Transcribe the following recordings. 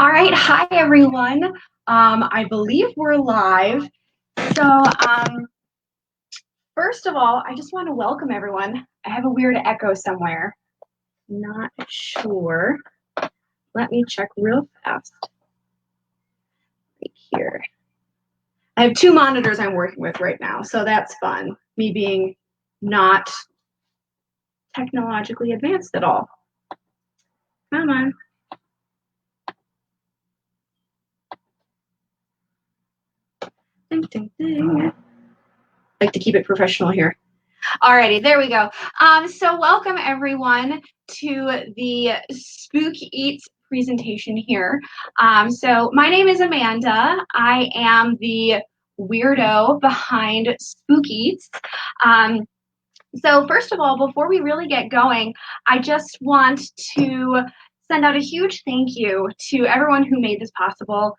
All right, hi everyone. I believe we're live. So, first of all, I just want to welcome everyone. I have a weird echo somewhere. Not sure. Let me check real fast. Right here. I have two monitors I'm working with right now, so that's fun. Me being not technologically advanced at all. Come on. Ding, ding, ding. I like to keep it professional here. Alrighty, there we go. So welcome everyone to the Spook-Eats presentation here. So my name is Amanda. I am the weirdo behind Spook-Eats. So first of all, before we really get going, I just want to send out a huge thank you to everyone who made this possible.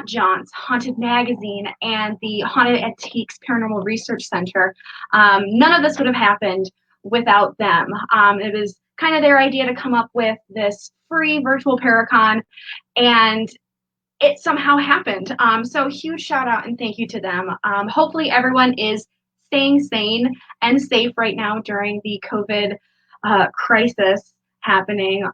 Jaunts, Haunted Magazine, and the Haunted Antiques Paranormal Research Center. None of this would have happened without them. It was kind of their idea to come up with this free virtual Paracon, and it somehow happened. So huge shout out and thank you to them. Hopefully everyone is staying sane and safe right now during the COVID crisis happening.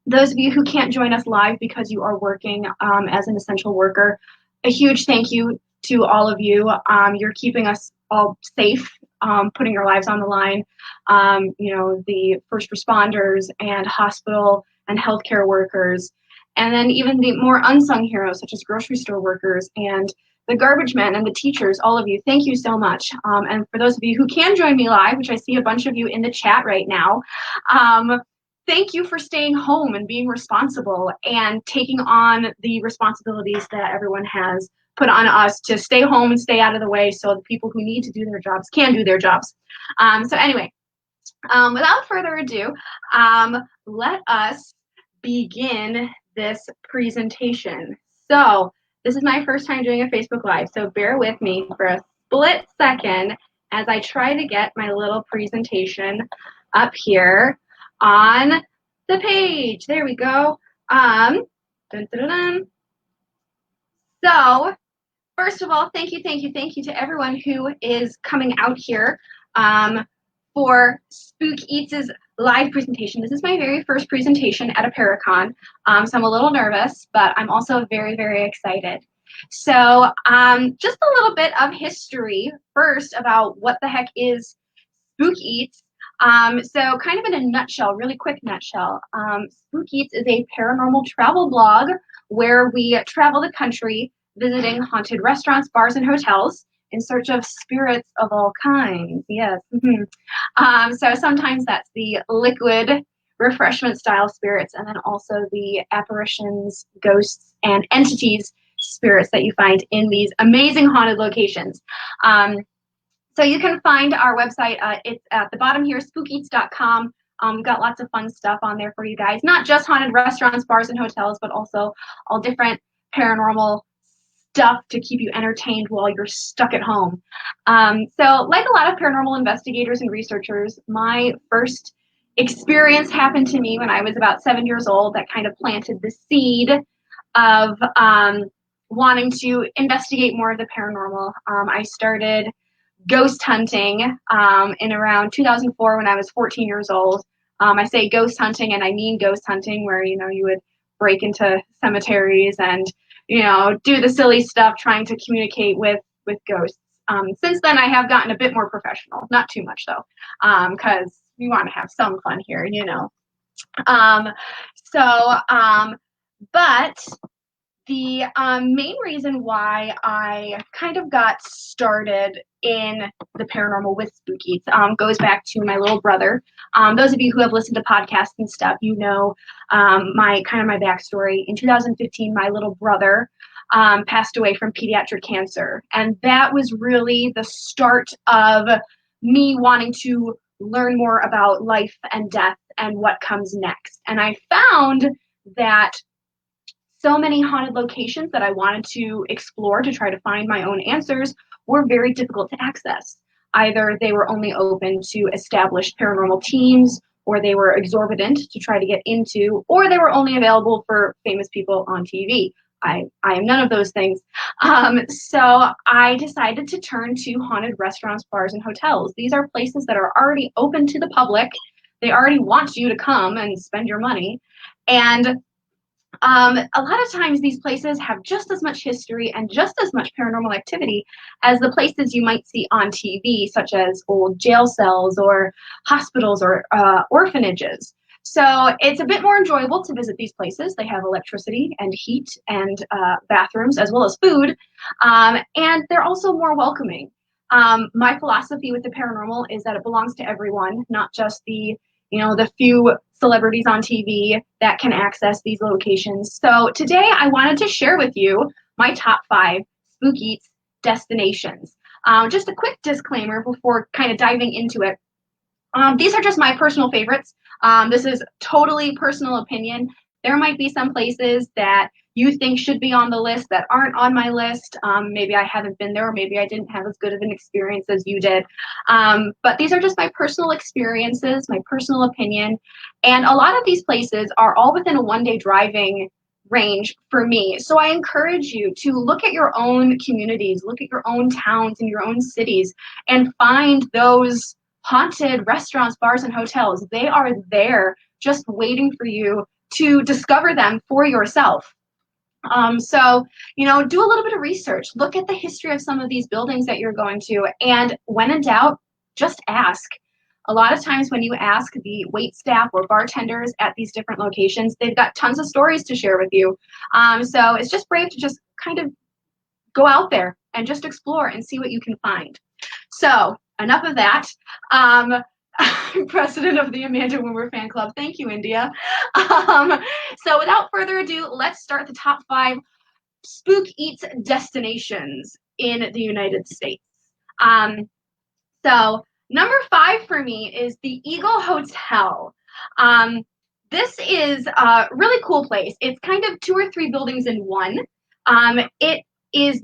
Those of you who can't join us live because you are working as an essential worker, a huge thank you to all of you. You're keeping us all safe, putting your lives on the line. You know, the first responders and hospital and healthcare workers, and then even the more unsung heroes such as grocery store workers and the garbage men and the teachers, all of you, thank you so much. And for those of you who can join me live, which I see a bunch of you in the chat right now, thank you for staying home and being responsible and taking on the responsibilities that everyone has put on us to stay home and stay out of the way so the people who need to do their jobs can do their jobs. So anyway, without further ado, let us begin this presentation. So this is my first time doing a Facebook Live, so bear with me for a split second as I try to get my little presentation up here on the page. There we go. Dun, dun, dun, dun. So first of all, thank you to everyone who is coming out here for Spook-Eats' live presentation. This is my very first presentation at a Paracon, so I'm a little nervous, but I'm also very, very excited. So just a little bit of history first about what the heck is Spook-Eats. So kind of in a nutshell, really quick nutshell, Spook-Eats is a paranormal travel blog where we travel the country visiting haunted restaurants, bars, and hotels in search of spirits of all kinds. Yes. So sometimes that's the liquid refreshment style spirits, and then also the apparitions, ghosts, and entities spirits that you find in these amazing haunted locations. So you can find our website. It's at the bottom here, spookeats.com. We've got lots of fun stuff on there for you guys. Not just haunted restaurants, bars, and hotels, but also all different paranormal stuff to keep you entertained while you're stuck at home. So like a lot of paranormal investigators and researchers, my first experience happened to me when I was about 7 years old. That kind of planted the seed of wanting to investigate more of the paranormal. I started ghost hunting in around 2004 when I was 14 years old. I say ghost hunting, and I mean ghost hunting where, you know, you would break into cemeteries and, you know, do the silly stuff trying to communicate with ghosts. Since then, I have gotten a bit more professional, not too much though, because we want to have some fun here, you know. But the main reason why I kind of got started in the paranormal with Spook-Eats goes back to my little brother. Those of you who have listened to podcasts and stuff, you know my backstory. In 2015, my little brother passed away from pediatric cancer, and that was really the start of me wanting to learn more about life and death and what comes next. And I found that so many haunted locations that I wanted to explore to try to find my own answers were very difficult to access. Either they were only open to established paranormal teams, or they were exorbitant to try to get into, or they were only available for famous people on TV. I am none of those things. So I decided to turn to haunted restaurants, bars, and hotels. These are places that are already open to the public. They already want you to come and spend your money. And a lot of times these places have just as much history and just as much paranormal activity as the places you might see on TV, such as old jail cells or hospitals or orphanages. So it's a bit more enjoyable to visit these places. They have electricity and heat and bathrooms as well as food, and they're also more welcoming. My philosophy with the paranormal is that it belongs to everyone, not just the few celebrities on TV that can access these locations. So today I wanted to share with you my top 5 Spook-Eats destinations. Just a quick disclaimer before kind of diving into it. These are just my personal favorites. This is totally personal opinion. There might be some places that you think should be on the list that aren't on my list. Maybe I haven't been there, or maybe I didn't have as good of an experience as you did. But these are just my personal experiences, my personal opinion. And a lot of these places are all within a one-day driving range for me. So I encourage you to look at your own communities, look at your own towns and your own cities, and find those haunted restaurants, bars, and hotels. They are there just waiting for you to discover them for yourself. So, do a little bit of research. Look at the history of some of these buildings that you're going to, and when in doubt, just ask. A lot of times when you ask the wait staff or bartenders at these different locations, they've got tons of stories to share with you. So it's just brave to just kind of go out there and just explore and see what you can find. So enough of that. I'm president of the Amanda Woomer fan club. Thank you, India. So without further ado, let's start the top 5 Spook-Eats destinations in the United States. So number 5 for me is the Eagle Hotel. This is a really cool place. It's kind of 2 or 3 buildings in one. It is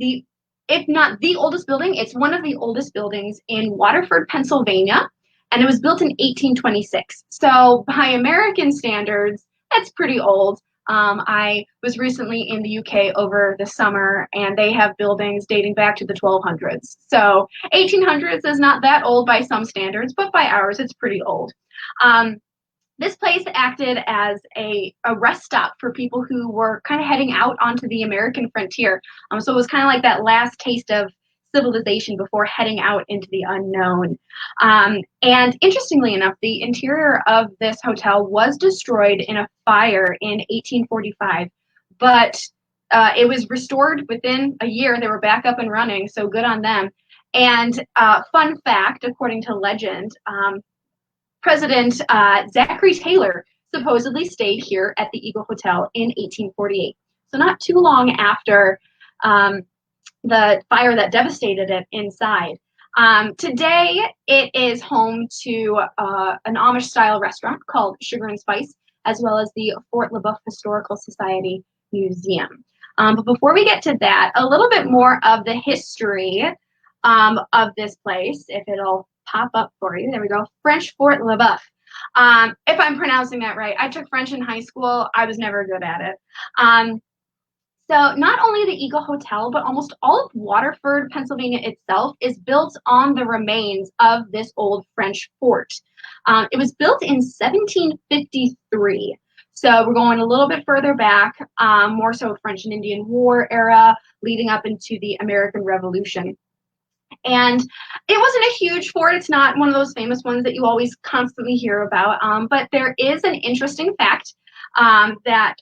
if not the oldest building, it's one of the oldest buildings in Waterford, Pennsylvania, and it was built in 1826. So by American standards, that's pretty old. I was recently in the UK over the summer, and they have buildings dating back to the 1200s. So 1800s is not that old by some standards, but by ours, it's pretty old. This place acted as a rest stop for people who were kind of heading out onto the American frontier. So it was kind of like that last taste of civilization before heading out into the unknown. And interestingly enough, the interior of this hotel was destroyed in a fire in 1845, but it was restored within a year. They were back up and running, so good on them. And fun fact, according to legend, President Zachary Taylor supposedly stayed here at the Eagle Hotel in 1848. So not too long after the fire that devastated it inside. Today, it is home to an Amish-style restaurant called Sugar and Spice, as well as the Fort LeBoeuf Historical Society Museum. But before we get to that, a little bit more of the history of this place, if it'll pop up for you. There we go. French Fort LeBoeuf. If I'm pronouncing that right. I took French in high school. I was never good at it. So not only the Eagle Hotel, but almost all of Waterford, Pennsylvania itself is built on the remains of this old French fort. It was built in 1753. So we're going a little bit further back, more so French and Indian War era, leading up into the American Revolution. And it wasn't a huge fort. It's not one of those famous ones that you always constantly hear about. But there is an interesting fact that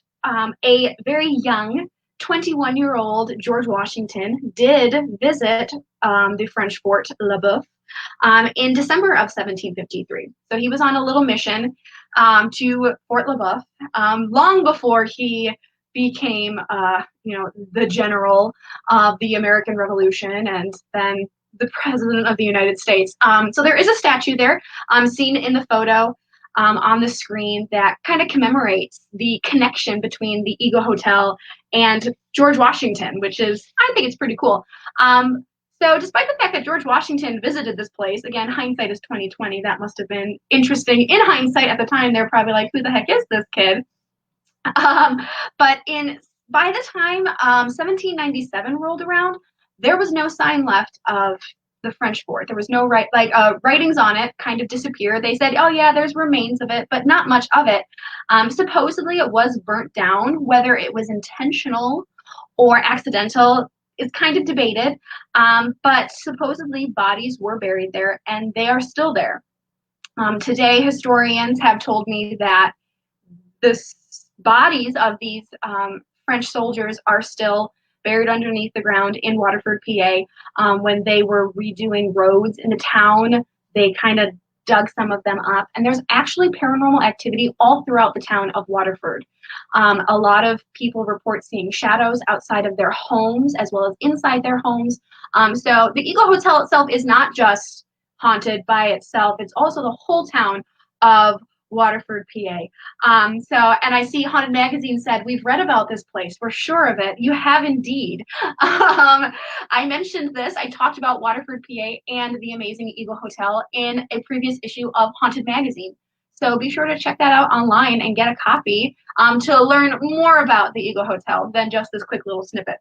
a very young 21-year-old George Washington did visit the French Fort LeBoeuf in December of 1753. So he was on a little mission to Fort LeBoeuf long before he became, the general of the American Revolution and then the President of the United States. So there is a statue there seen in the photo on the screen that kind of commemorates the connection between the Eagle Hotel and George Washington, which is, I think it's pretty cool. So despite the fact that George Washington visited this place, again, hindsight is 2020. That must have been interesting. In hindsight, at the time, they're probably like, "Who the heck is this kid?" Um, but by the time 1797 rolled around, there was no sign left of the French fort. There was no writings on it. Kind of disappeared. They said, "Oh yeah, there's remains of it, but not much of it." Supposedly, it was burnt down. Whether it was intentional or accidental is kind of debated. But supposedly, bodies were buried there, and they are still there. Today, historians have told me that the bodies of these French soldiers are still buried underneath the ground in Waterford, PA. When they were redoing roads in the town, they kind of dug some of them up. And there's actually paranormal activity all throughout the town of Waterford. A lot of people report seeing shadows outside of their homes as well as inside their homes. So the Eagle Hotel itself is not just haunted by itself, it's also the whole town of Waterford, PA. And I see Haunted Magazine said, "We've read about this place. We're sure of it." You have indeed. I mentioned this. I talked about Waterford, PA and the amazing Eagle Hotel in a previous issue of Haunted Magazine. So be sure to check that out online and get a copy to learn more about the Eagle Hotel than just this quick little snippet.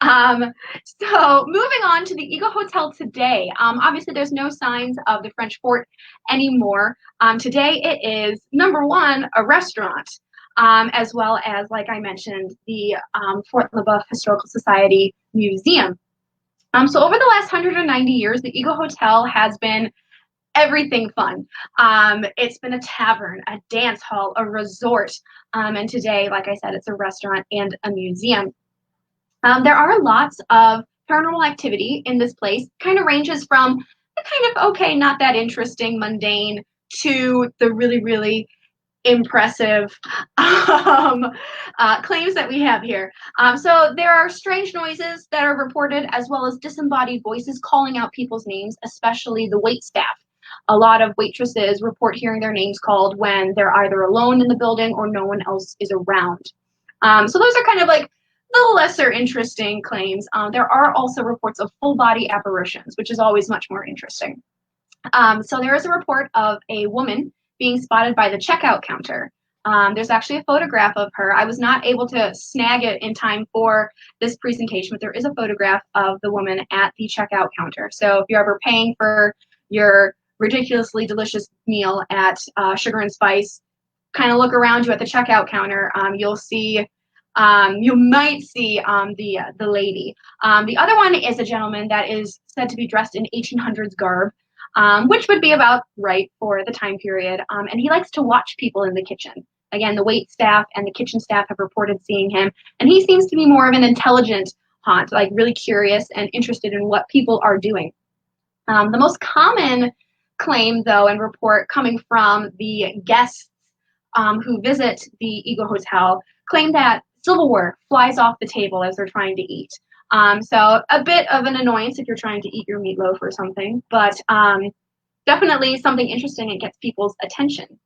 So moving on to the Eagle Hotel today. Obviously, there's no signs of the French fort anymore. Today, it is, number one, a restaurant, as well as, like I mentioned, the Fort LeBoeuf Historical Society Museum. So over the last 190 years, the Eagle Hotel has been everything fun. It's been a tavern, a dance hall, a resort, and today, like I said, it's a restaurant and a museum. There are lots of paranormal activity in this place. Kind of ranges from the kind of, okay, not that interesting, mundane, to the really, really impressive claims that we have here. So there are strange noises that are reported, as well as disembodied voices calling out people's names, especially the wait staff. A lot of waitresses report hearing their names called when they're either alone in the building or no one else is around. So those are kind of like the lesser interesting claims. There are also reports of full body apparitions, which is always much more interesting. So there is a report of a woman being spotted by the checkout counter. There's actually a photograph of her. I was not able to snag it in time for this presentation, but there is a photograph of the woman at the checkout counter. So if you're ever paying for your ridiculously delicious meal at Sugar and Spice, kind of look around you at the checkout counter. You'll see, you might see the lady. The other one is a gentleman that is said to be dressed in 1800s garb, which would be about right for the time period. And he likes to watch people in the kitchen. Again, the wait staff and the kitchen staff have reported seeing him, and he seems to be more of an intelligent haunt, like really curious and interested in what people are doing. The most common claim, though, and report coming from the guests who visit the Eagle Hotel claim that silverware flies off the table as they're trying to eat. So a bit of an annoyance if you're trying to eat your meatloaf or something, but definitely something interesting and gets people's attention.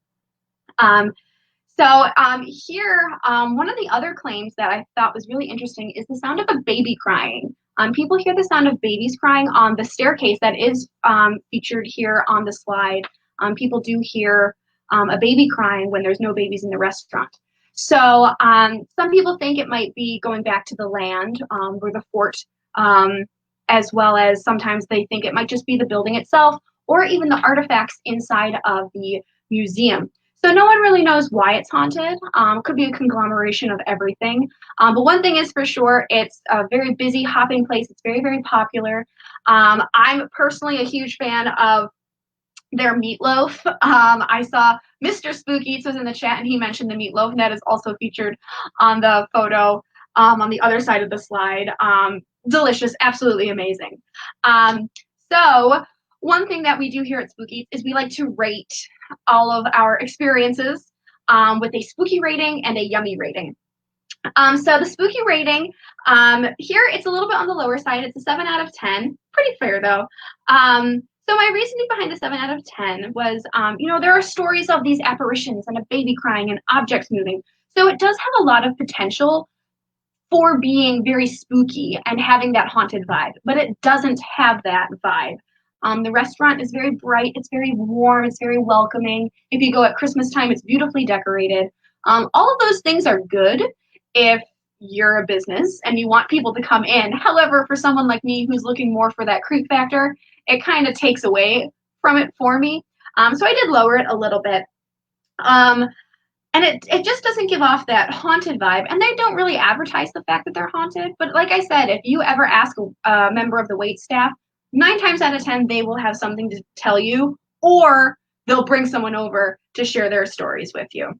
Here, one of the other claims that I thought was really interesting is the sound of a baby crying. People hear the sound of babies crying on the staircase that is featured here on the slide. People do hear a baby crying when there's no babies in the restaurant. So some people think it might be going back to the land or the fort, as well as sometimes they think it might just be the building itself or even the artifacts inside of the museum. So no one really knows why it's haunted. Could be a conglomeration of everything. But one thing is for sure, it's a very busy, hopping place. It's very, very popular. I'm personally a huge fan of their meatloaf. I saw Mr. Spook-Eats was in the chat and he mentioned the meatloaf, and that is also featured on the photo on the other side of the slide. Delicious, absolutely amazing. So one thing that we do here at Spook-Eats is we like to rate all of our experiences with a spooky rating and a yummy rating. So the spooky rating, here it's a little bit on the lower side. It's a 7 out of 10. Pretty fair though. So my reasoning behind the 7 out of 10 was, there are stories of these apparitions and a baby crying and objects moving. So it does have a lot of potential for being very spooky and having that haunted vibe, but it doesn't have that vibe. The restaurant is very bright, it's very warm, it's very welcoming. If you go at Christmas time, it's beautifully decorated. All of those things are good if you're a business and you want people to come in. However, for someone like me who's looking more for that creep factor, it kind of takes away from it for me. So I did lower it a little bit. And it just doesn't give off that haunted vibe. And they don't really advertise the fact that they're haunted. But like I said, if you ever ask a member of the wait staff, 9 times out of 10, they will have something to tell you, or they'll bring someone over to share their stories with you.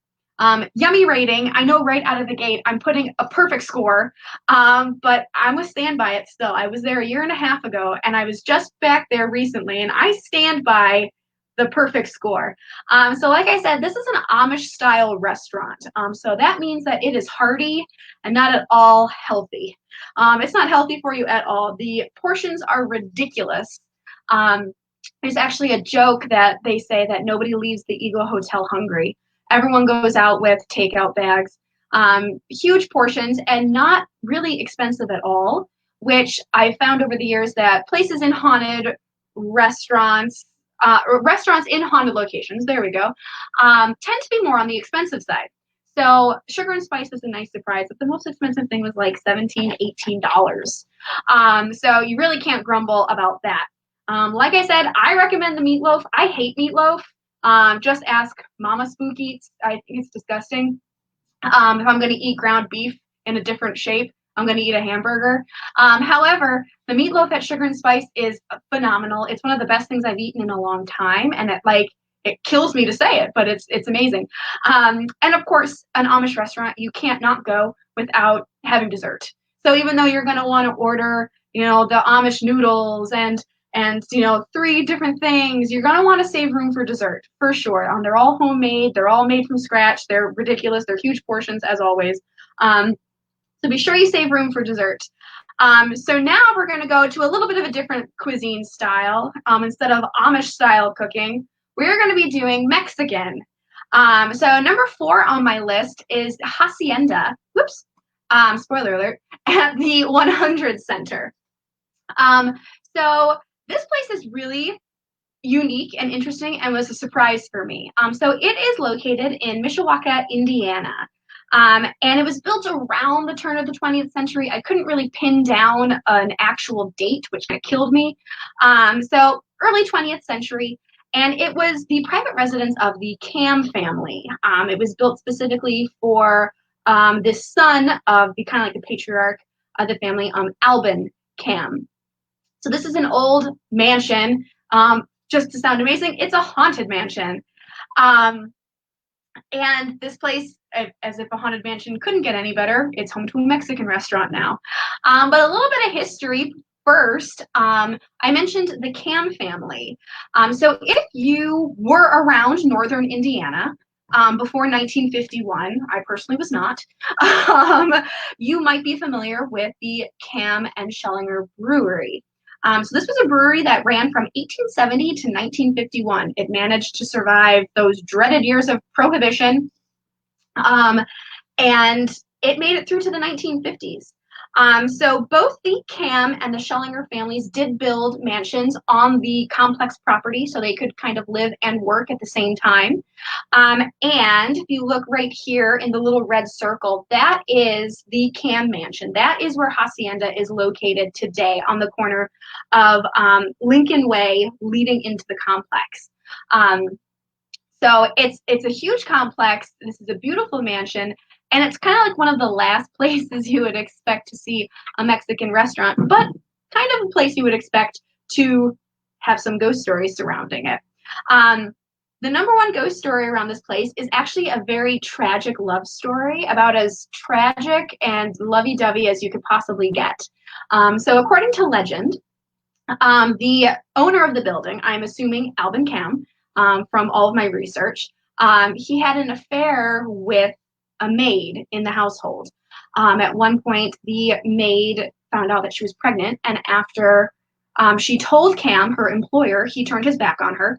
Yummy rating. I know right out of the gate, I'm putting a perfect score, but I'm going to stand by it still. I was there a year and a half ago, and I was just back there recently, and I stand by the perfect score. So like I said, this is an Amish-style restaurant. So that means that it is hearty and not at all healthy. It's not healthy for you at all. The portions are ridiculous. There's actually a joke that they say that nobody leaves the Eagle Hotel hungry. Everyone goes out with takeout bags, huge portions, and not really expensive at all, which I found over the years that places in haunted restaurants, or restaurants in haunted locations, there we go, tend to be more on the expensive side. So Sugar and Spice was a nice surprise, but the most expensive thing was like $17, $18. So you really can't grumble about that. Like I said, I recommend the meatloaf. I hate meatloaf. Just ask Mama Spook Eats. I think it's disgusting. If I'm going to eat ground beef in a different shape, I'm going to eat a hamburger. However, the meatloaf at Sugar and Spice is phenomenal. It's one of the best things I've eaten in a long time, and it kills me to say it, but it's amazing. And of course, an Amish restaurant, you can't not go without having dessert. So even though you're going to want to order, the Amish noodles and 3 different things, you're going to want to save room for dessert for sure. They're all homemade. They're all made from scratch. They're ridiculous. They're huge portions as always. So be sure you save room for dessert. So now we're going to go to a little bit of a different cuisine style. Instead of Amish style cooking, we're going to be doing Mexican. So number 4 on my list is Hacienda. Whoops. Spoiler alert. At the 100 Center. So this place is really unique and interesting and was a surprise for me. So it is located in Mishawaka, Indiana. And it was built around the turn of the 20th century. I couldn't really pin down an actual date, which kind of killed me. So early 20th century. And it was the private residence of the Cam family. It was built specifically for this son of the kind of like the patriarch of the family, Alban Cam. So this is an old mansion. Just to sound amazing, it's a haunted mansion. And this place, as if a haunted mansion couldn't get any better, it's home to a Mexican restaurant now. But a little bit of history first. I mentioned the Cam family. So if you were around northern Indiana before 1951, I personally was not, you might be familiar with the Cam and Schellinger Brewery. So this was a brewery that ran from 1870 to 1951. It managed to survive those dreaded years of Prohibition, and it made it through to the 1950s. So both the Cam and the Schellinger families did build mansions on the complex property so they could kind of live and work at the same time. And if you look right here in the little red circle, that is the Cam mansion. That is where Hacienda is located today, on the corner of Lincoln Way leading into the complex. So it's a huge complex. This is a beautiful mansion. And it's kind of like one of the last places you would expect to see a Mexican restaurant, but kind of a place you would expect to have some ghost stories surrounding it. The number 1 ghost story around this place is actually a very tragic love story, about as tragic and lovey-dovey as you could possibly get. So according to legend, the owner of the building, I'm assuming Alban Cam, from all of my research, he had an affair with a maid in the household. At one point, the maid found out that she was pregnant, and after she told Cam, her employer, he turned his back on her,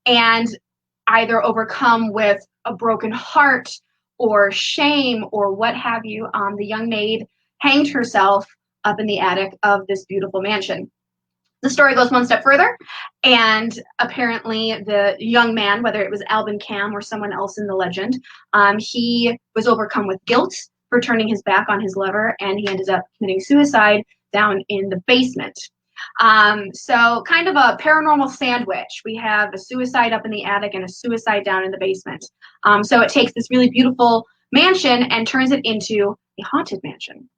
and either overcome with a broken heart or shame or what have you, the young maid hanged herself up in the attic of this beautiful mansion. The story goes one step further, and apparently the young man, whether it was Albin Cam or someone else in the legend, he was overcome with guilt for turning his back on his lover, and he ended up committing suicide down in the basement. So kind of a paranormal sandwich. We have a suicide up in the attic and a suicide down in the basement. So it takes this really beautiful mansion and turns it into a haunted mansion.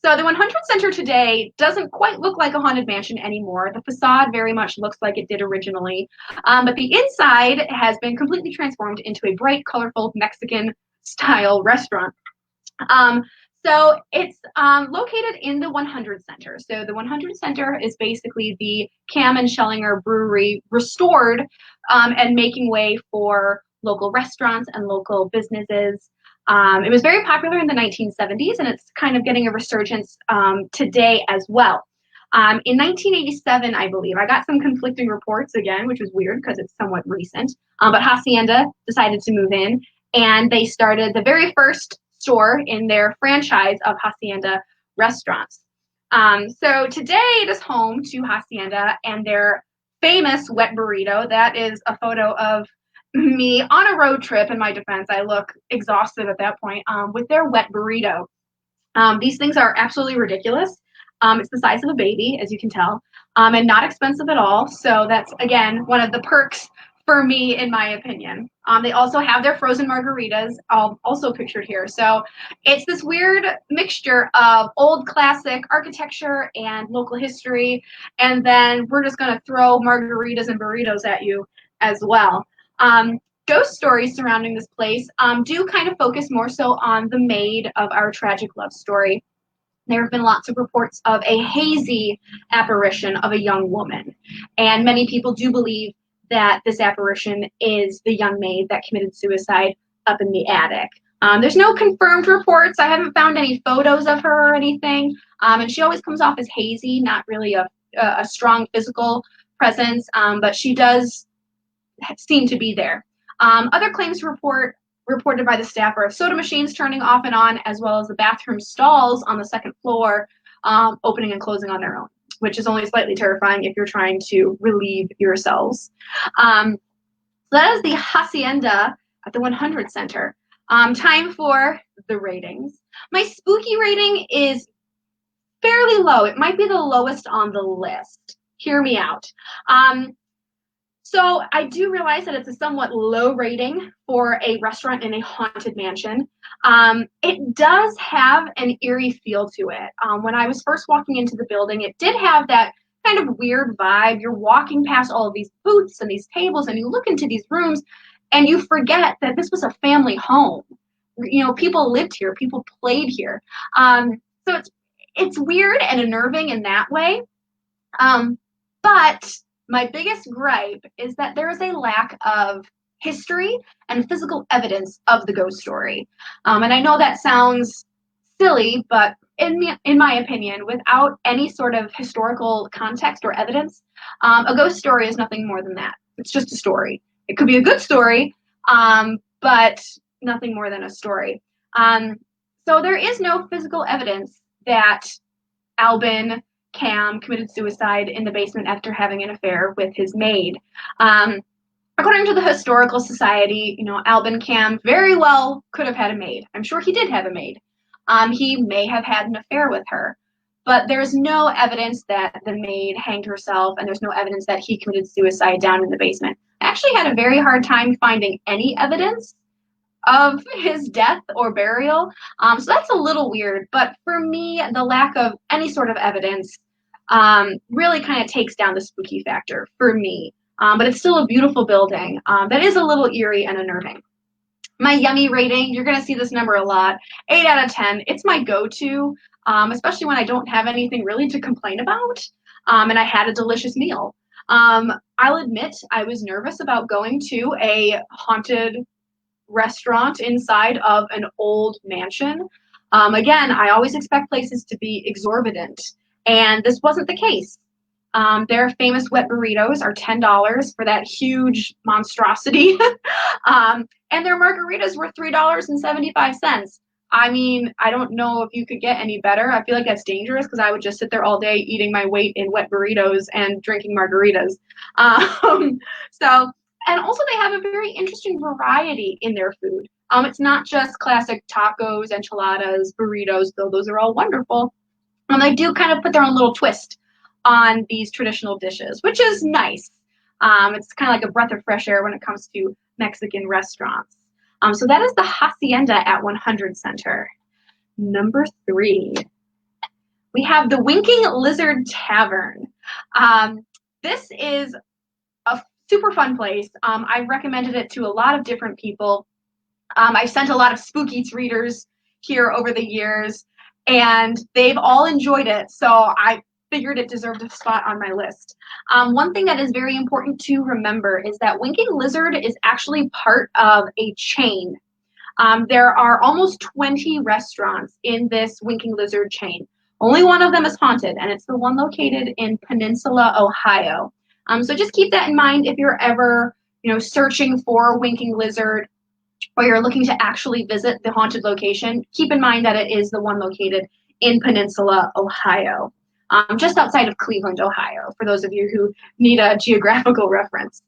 So the 100 Center today doesn't quite look like a haunted mansion anymore. The facade very much looks like it did originally, but the inside has been completely transformed into a bright, colorful Mexican-style restaurant. So it's located in the 100 Center. So the 100 Center is basically the Cam and Schellinger Brewery restored and making way for local restaurants and local businesses. It was very popular in the 1970s, and it's kind of getting a resurgence today as well. In 1987, I believe, I got some conflicting reports again, which was weird because it's somewhat recent, but Hacienda decided to move in, and they started the very first store in their franchise of Hacienda restaurants. So today it is home to Hacienda and their famous wet burrito. That is a photo of me on a road trip. In my defense, I look exhausted at that point with their wet burrito. These things are absolutely ridiculous. It's the size of a baby, as you can tell, and not expensive at all. So that's, again, one of the perks for me, in my opinion. They also have their frozen margaritas, also pictured here. So it's this weird mixture of old classic architecture and local history. And then we're just going to throw margaritas and burritos at you as well. Ghost stories surrounding this place do kind of focus more so on the maid of our tragic love story. There have been lots of reports of a hazy apparition of a young woman. And many people do believe that this apparition is the young maid that committed suicide up in the attic. There's no confirmed reports. I haven't found any photos of her or anything. And she always comes off as hazy, not really a strong physical presence, but she does seem to be there. Other claims reported by the staff are soda machines turning off and on, as well as the bathroom stalls on the second floor opening and closing on their own, which is only slightly terrifying if you're trying to relieve yourselves. So that is the Hacienda at the 100 Center. Time for the ratings. My spooky rating is fairly low. It might be the lowest on the list. Hear me out. So I do realize that it's a somewhat low rating for a restaurant in a haunted mansion. It does have an eerie feel to it. When I was first walking into the building, it did have that kind of weird vibe. You're walking past all of these booths and these tables, and you look into these rooms, and you forget that this was a family home. You know, people lived here, people played here. So it's weird and unnerving in that way. But my biggest gripe is that there is a lack of history and physical evidence of the ghost story. And I know that sounds silly, but in my opinion, without any sort of historical context or evidence, a ghost story is nothing more than that. It's just a story. It could be a good story, but nothing more than a story. So there is no physical evidence that Albin Cam committed suicide in the basement after having an affair with his maid. According to the Historical Society, Albin Cam very well could have had a maid. I'm sure he did have a maid. He may have had an affair with her, but there's no evidence that the maid hanged herself, and there's no evidence that he committed suicide down in the basement. I actually had a very hard time finding any evidence of his death or burial. So that's a little weird, but for me, the lack of any sort of evidence really kind of takes down the spooky factor for me. But it's still a beautiful building that is a little eerie and unnerving. My yummy rating, you're going to see this number a lot, 8 out of 10. It's my go-to, especially when I don't have anything really to complain about, and I had a delicious meal. I'll admit I was nervous about going to a haunted restaurant inside of an old mansion. Again, I always expect places to be exorbitant, and this wasn't the case. Their famous wet burritos are $10 for that huge monstrosity. And their margaritas were $3.75. I mean, I don't know if you could get any better. I feel like that's dangerous because I would just sit there all day eating my weight in wet burritos and drinking margaritas. Um, so, and also they have a very interesting variety in their food. It's not just classic tacos, enchiladas, burritos, though those are all wonderful. They do kind of put their own little twist on these traditional dishes, which is nice. It's kind of like a breath of fresh air when it comes to Mexican restaurants. So that is the Hacienda at 100 Center. Number 3, we have the Winking Lizard Tavern. This is a super fun place. I've recommended it to a lot of different people. I've sent a lot of Spook-Eats readers here over the years, and they've all enjoyed it, so I figured it deserved a spot on my list. One thing that is very important to remember is that Winking Lizard is actually part of a chain. There are almost 20 restaurants in this Winking Lizard chain. Only one of them is haunted, and it's the one located in Peninsula, Ohio. So just keep that in mind if you're ever, searching for Winking Lizard, or you're looking to actually visit the haunted location. Keep in mind that it is the one located in Peninsula, Ohio, just outside of Cleveland, Ohio, for those of you who need a geographical reference.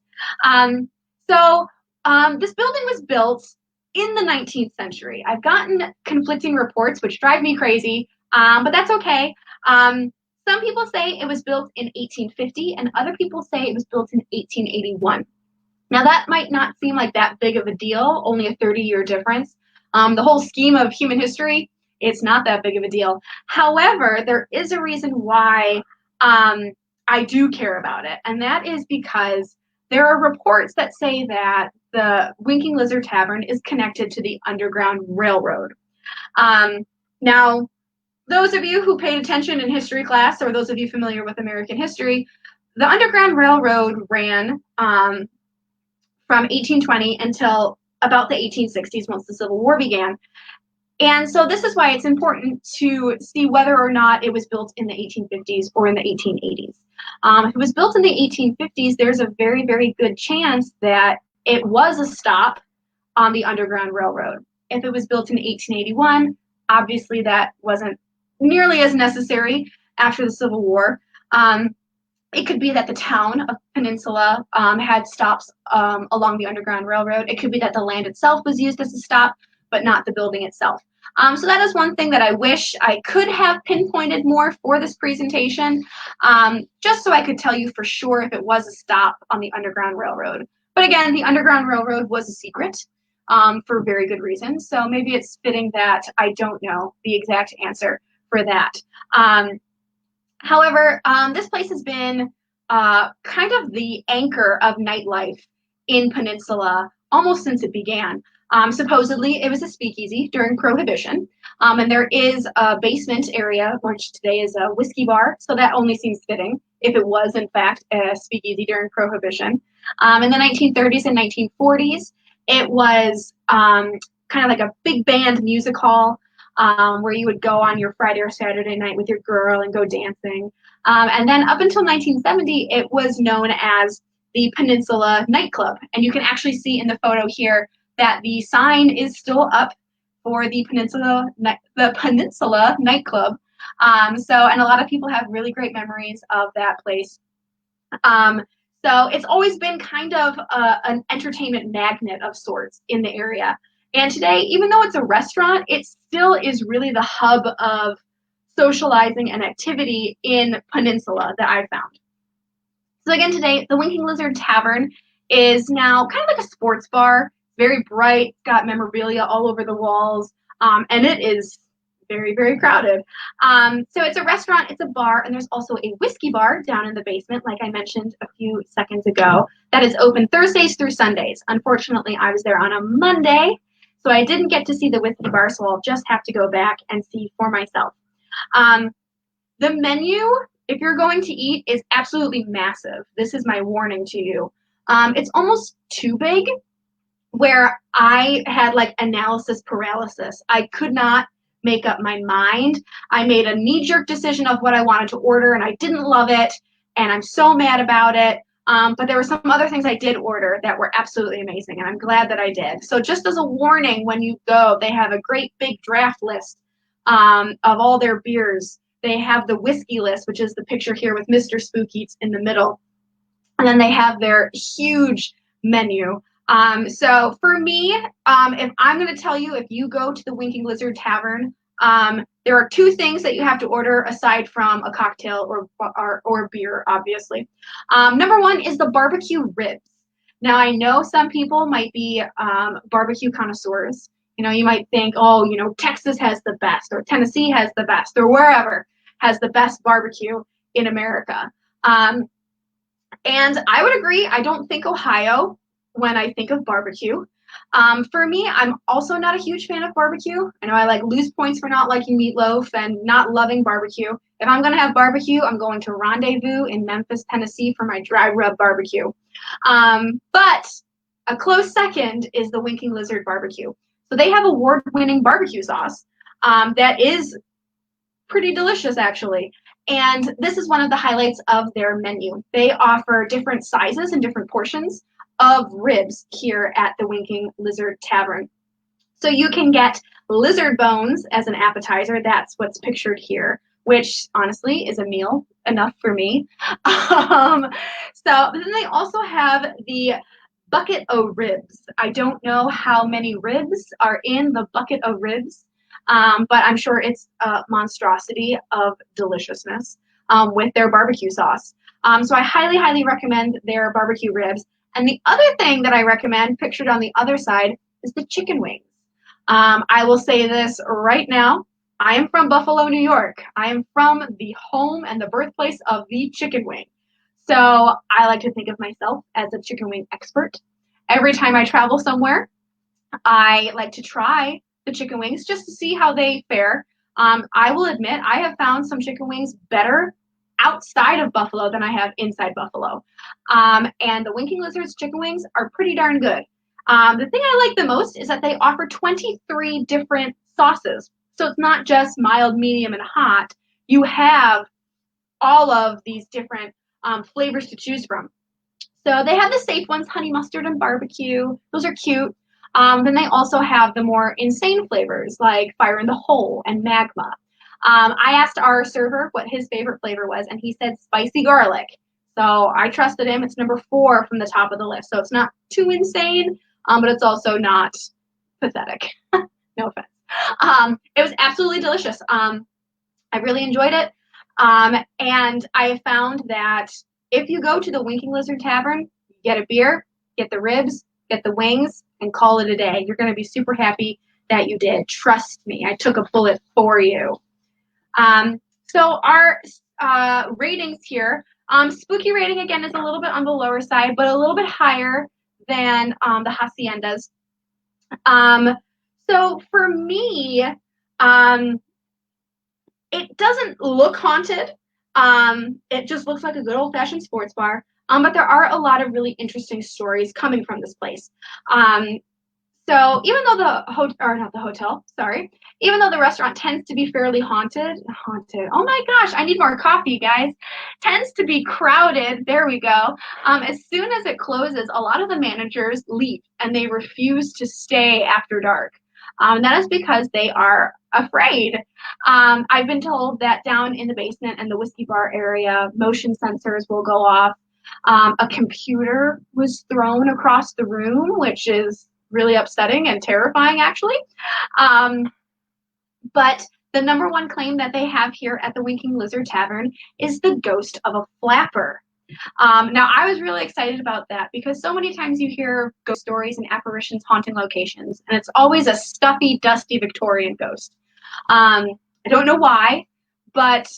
This building was built in the 19th century. I've gotten conflicting reports, which drive me crazy, but that's okay. Some people say it was built in 1850, and other people say it was built in 1881. Now, that might not seem like that big of a deal, only a 30-year difference. The whole scheme of human history, it's not that big of a deal. However, there is a reason why I do care about it, and that is because there are reports that say that the Winking Lizard Tavern is connected to the Underground Railroad. Now, those of you who paid attention in history class, or those of you familiar with American history, the Underground Railroad ran from 1820 until about the 1860s, once the Civil War began. And so this is why it's important to see whether or not it was built in the 1850s or in the 1880s. If it was built in the 1850s, there's a very, very good chance that it was a stop on the Underground Railroad. If it was built in 1881, obviously that wasn't nearly as necessary after the Civil War. It could be that the town of Peninsula had stops along the Underground Railroad. It could be that the land itself was used as a stop, but not the building itself. So that is one thing that I wish I could have pinpointed more for this presentation, just so I could tell you for sure if it was a stop on the Underground Railroad. But again, the Underground Railroad was a secret for very good reasons. So maybe it's fitting that I don't know the exact answer for that. However, this place has been kind of the anchor of nightlife in Peninsula almost since it began. Supposedly, it was a speakeasy during Prohibition, and there is a basement area, which today is a whiskey bar, so that only seems fitting if it was, in fact, a speakeasy during Prohibition. In the 1930s and 1940s, it was kind of like a big band music hall, where you would go on your Friday or Saturday night with your girl and go dancing. And then up until 1970, it was known as the Peninsula Nightclub. And you can actually see in the photo here that the sign is still up for the Peninsula Nightclub. And a lot of people have really great memories of that place. So it's always been kind of an entertainment magnet of sorts in the area. And today, even though it's a restaurant, it still is really the hub of socializing and activity in Peninsula that I found. So again, today, the Winking Lizard Tavern is now kind of like a sports bar, very bright, got memorabilia all over the walls, and it is very, very crowded. So it's a restaurant, it's a bar, and there's also a whiskey bar down in the basement, like I mentioned a few seconds ago, that is open Thursdays through Sundays. Unfortunately, I was there on a Monday, so I didn't get to see the whiskey bar, so I'll just have to go back and see for myself. The menu, if you're going to eat, is absolutely massive. This is my warning to you. It's almost too big, where I had like analysis paralysis. I could not make up my mind. I made a knee-jerk decision of what I wanted to order, and I didn't love it, and I'm so mad about it. But there were some other things I did order that were absolutely amazing, and I'm glad that I did. So just as a warning, when you go, they have a great big draft list of all their beers. They have the whiskey list, which is the picture here with Mr. Spook-Eats in the middle. And then they have their huge menu. So for me, if I'm going to tell you, if you go to the Winking Lizard Tavern, there are two things that you have to order aside from a cocktail or beer, obviously. Number one is the barbecue ribs. Now, I know some people might be barbecue connoisseurs. You know, you might think, oh, you know, Texas has the best, or Tennessee has the best, or wherever has the best barbecue in America. And I would agree. I don't think Ohio when I think of barbecue. For me, I'm also not a huge fan of barbecue. I know I lose points for not liking meatloaf and not loving barbecue. If I'm going to have barbecue, I'm going to Rendezvous in Memphis, Tennessee for my dry rub barbecue. But a close second is the Winking Lizard barbecue. So they have award-winning barbecue sauce that is pretty delicious, actually. And this is one of the highlights of their menu. They offer different sizes and different portions of ribs here at the Winking Lizard Tavern. So you can get lizard bones as an appetizer. That's what's pictured here, which honestly is a meal enough for me. So then they also have the bucket o' ribs. I don't know how many ribs are in the bucket of ribs. But I'm sure it's a monstrosity of deliciousness with their barbecue sauce. So I highly, highly recommend their barbecue ribs. And the other thing that I recommend, pictured on the other side, is the chicken wings. I will say this right now. I am from Buffalo, New York. I am from the home and the birthplace of the chicken wing. So I like to think of myself as a chicken wing expert. Every time I travel somewhere, I like to try the chicken wings just to see how they fare. I will admit I have found some chicken wings better outside of Buffalo than I have inside Buffalo. And the Winking Lizard's chicken wings are pretty darn good. The thing I like the most is that they offer 23 different sauces. So it's not just mild, medium, and hot. You have all of these different flavors to choose from. So they have the safe ones, honey mustard and barbecue. Those are cute. Then they also have the more insane flavors like fire in the hole and magma. I asked our server what his favorite flavor was, and he said spicy garlic. So I trusted him. It's number 4 from the top of the list. So it's not too insane, but it's also not pathetic. No offense. It was absolutely delicious. I really enjoyed it. And I found that if you go to the Winking Lizard Tavern, get a beer, get the ribs, get the wings, and call it a day. You're going to be super happy that you did. Trust me, I took a bullet for you. So our ratings here, spooky rating again is a little bit on the lower side, but a little bit higher than the haciendas. So for me, it doesn't look haunted. It just looks like a good old-fashioned sports bar. But there are a lot of really interesting stories coming from this place. So even though even though the restaurant tends to be fairly haunted, oh my gosh, I need more coffee, guys, tends to be crowded, there we go. As soon as it closes, a lot of the managers leave and they refuse to stay after dark. That is because they are afraid. I've been told that down in the basement and the whiskey bar area, motion sensors will go off. A computer was thrown across the room, which is really upsetting and terrifying, actually. But the number one claim that they have here at the Winking Lizard Tavern is the ghost of a flapper. Now, I was really excited about that because so many times you hear ghost stories and apparitions haunting locations, and it's always a stuffy, dusty Victorian ghost. I don't know why, but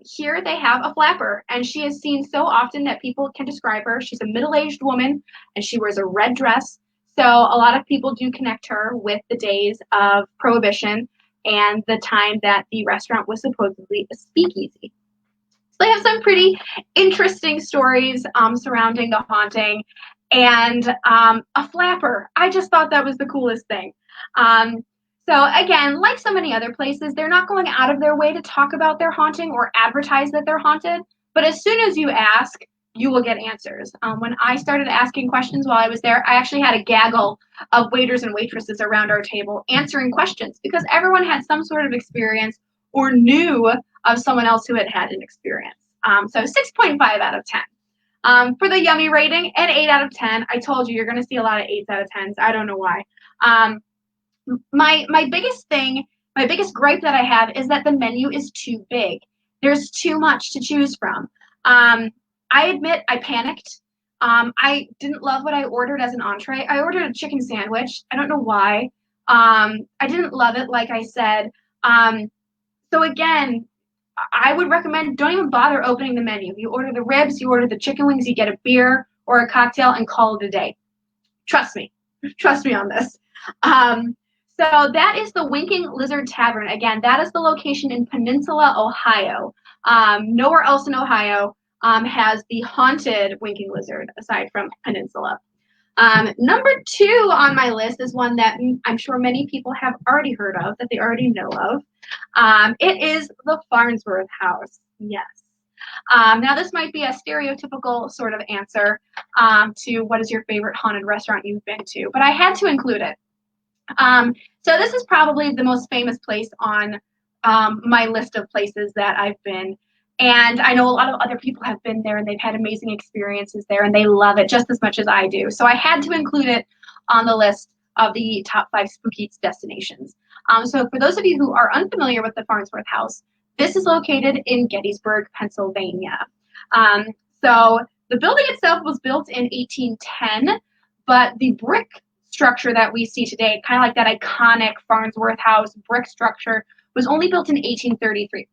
here they have a flapper, and she is seen so often that people can describe her. She's a middle-aged woman, and she wears a red dress. So a lot of people do connect her with the days of Prohibition and the time that the restaurant was supposedly a speakeasy. So they have some pretty interesting stories surrounding the haunting, and a flapper. I just thought that was the coolest thing. So again, like so many other places, they're not going out of their way to talk about their haunting or advertise that they're haunted. But as soon as you ask, you will get answers. When I started asking questions while I was there, I actually had a gaggle of waiters and waitresses around our table answering questions because everyone had some sort of experience or knew of someone else who had had an experience. So 6.5 out of 10. For the yummy rating, an 8 out of 10. I told you, you're going to see a lot of 8s out of 10s. I don't know why. My biggest thing, my biggest gripe that I have is that the menu is too big. There's too much to choose from. I admit I panicked. I didn't love what I ordered as an entree. I ordered a chicken sandwich. I don't know why. I didn't love it, like I said. So again, I would recommend don't even bother opening the menu. You order the ribs, you order the chicken wings, you get a beer or a cocktail and call it a day. Trust me. Trust me on this. So that is the Winking Lizard Tavern. Again, that is the location in Peninsula, Ohio. Nowhere else in Ohio has the haunted Winking Lizard aside from Peninsula. Number 2 on my list is one that I'm sure many people have already heard of, that they already know of. It is the Farnsworth House. Yes. Now, this might be a stereotypical sort of answer to what is your favorite haunted restaurant you've been to, but I had to include it. So this is probably the most famous place on my list of places that I've been. And I know a lot of other people have been there and they've had amazing experiences there and they love it just as much as I do. So I had to include it on the list of the top 5 Spook-Eats destinations. So for those of you who are unfamiliar with the Farnsworth House, this is located in Gettysburg, Pennsylvania. So the building itself was built in 1810, but the brick structure that we see today, kind of like that iconic Farnsworth House brick structure, was only built in 1833.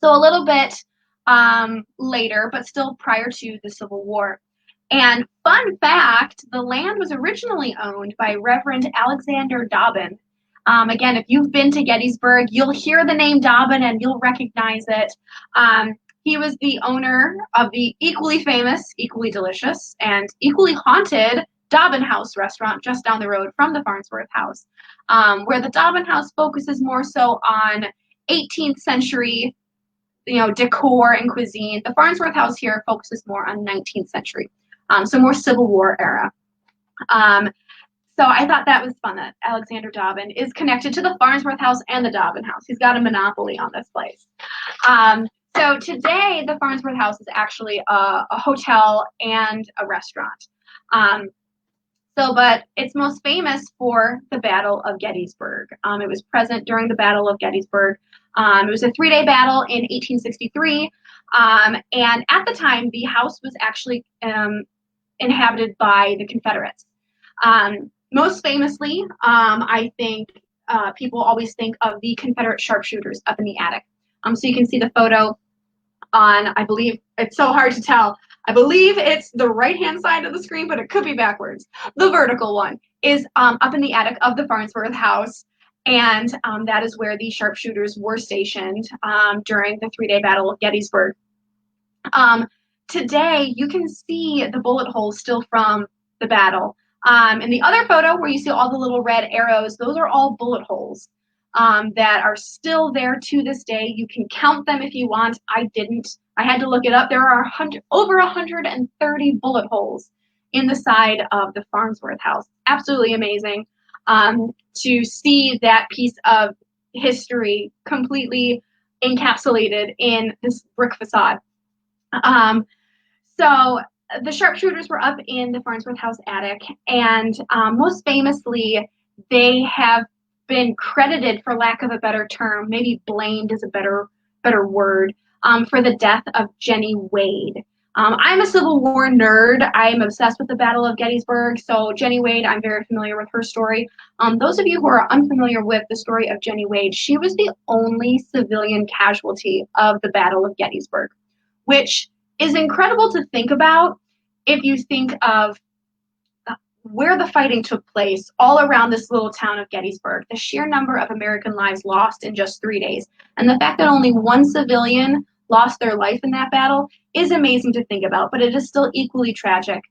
So a little bit later, but still prior to the Civil War. And fun fact, the land was originally owned by Reverend Alexander Dobbin. Again, if you've been to Gettysburg, you'll hear the name Dobbin and you'll recognize it. He was the owner of the equally famous, equally delicious, and equally haunted Dobbin House restaurant just down the road from the Farnsworth House, where the Dobbin House focuses more so on 18th century decor and cuisine. The Farnsworth House here focuses more on 19th century, so more Civil War era. So I thought that was fun that Alexander Dobbin is connected to the Farnsworth House and the Dobbin House. He's got a monopoly on this place. So today, the Farnsworth House is actually a hotel and a restaurant. But it's most famous for the Battle of Gettysburg. It was present during the Battle of Gettysburg. It was a 3-day battle in 1863. And at the time, the house was actually inhabited by the Confederates. Most famously, I think people always think of the Confederate sharpshooters up in the attic. So you can see the photo on, I believe, it's so hard to tell. I believe it's the right-hand side of the screen, but it could be backwards. The vertical one is up in the attic of the Farnsworth House, and that is where the sharpshooters were stationed during the 3-day Battle of Gettysburg. Today, you can see the bullet holes still from the battle. In the other photo where you see all the little red arrows, those are all bullet holes that are still there to this day. You can count them if you want. I didn't. I had to look it up. There are over 130 bullet holes in the side of the Farnsworth House. Absolutely amazing to see that piece of history completely encapsulated in this brick facade. So the sharpshooters were up in the Farnsworth House attic, and most famously, they have been credited, for lack of a better term, maybe blamed is a better word, for the death of Jenny Wade. I'm a Civil War nerd. I'm obsessed with the Battle of Gettysburg, so Jenny Wade, I'm very familiar with her story. Those of you who are unfamiliar with the story of Jenny Wade, she was the only civilian casualty of the Battle of Gettysburg, which is incredible to think about if you think of where the fighting took place all around this little town of Gettysburg, the sheer number of American lives lost in just 3 days, and the fact that only one civilian lost their life in that battle is amazing to think about, but it is still equally tragic.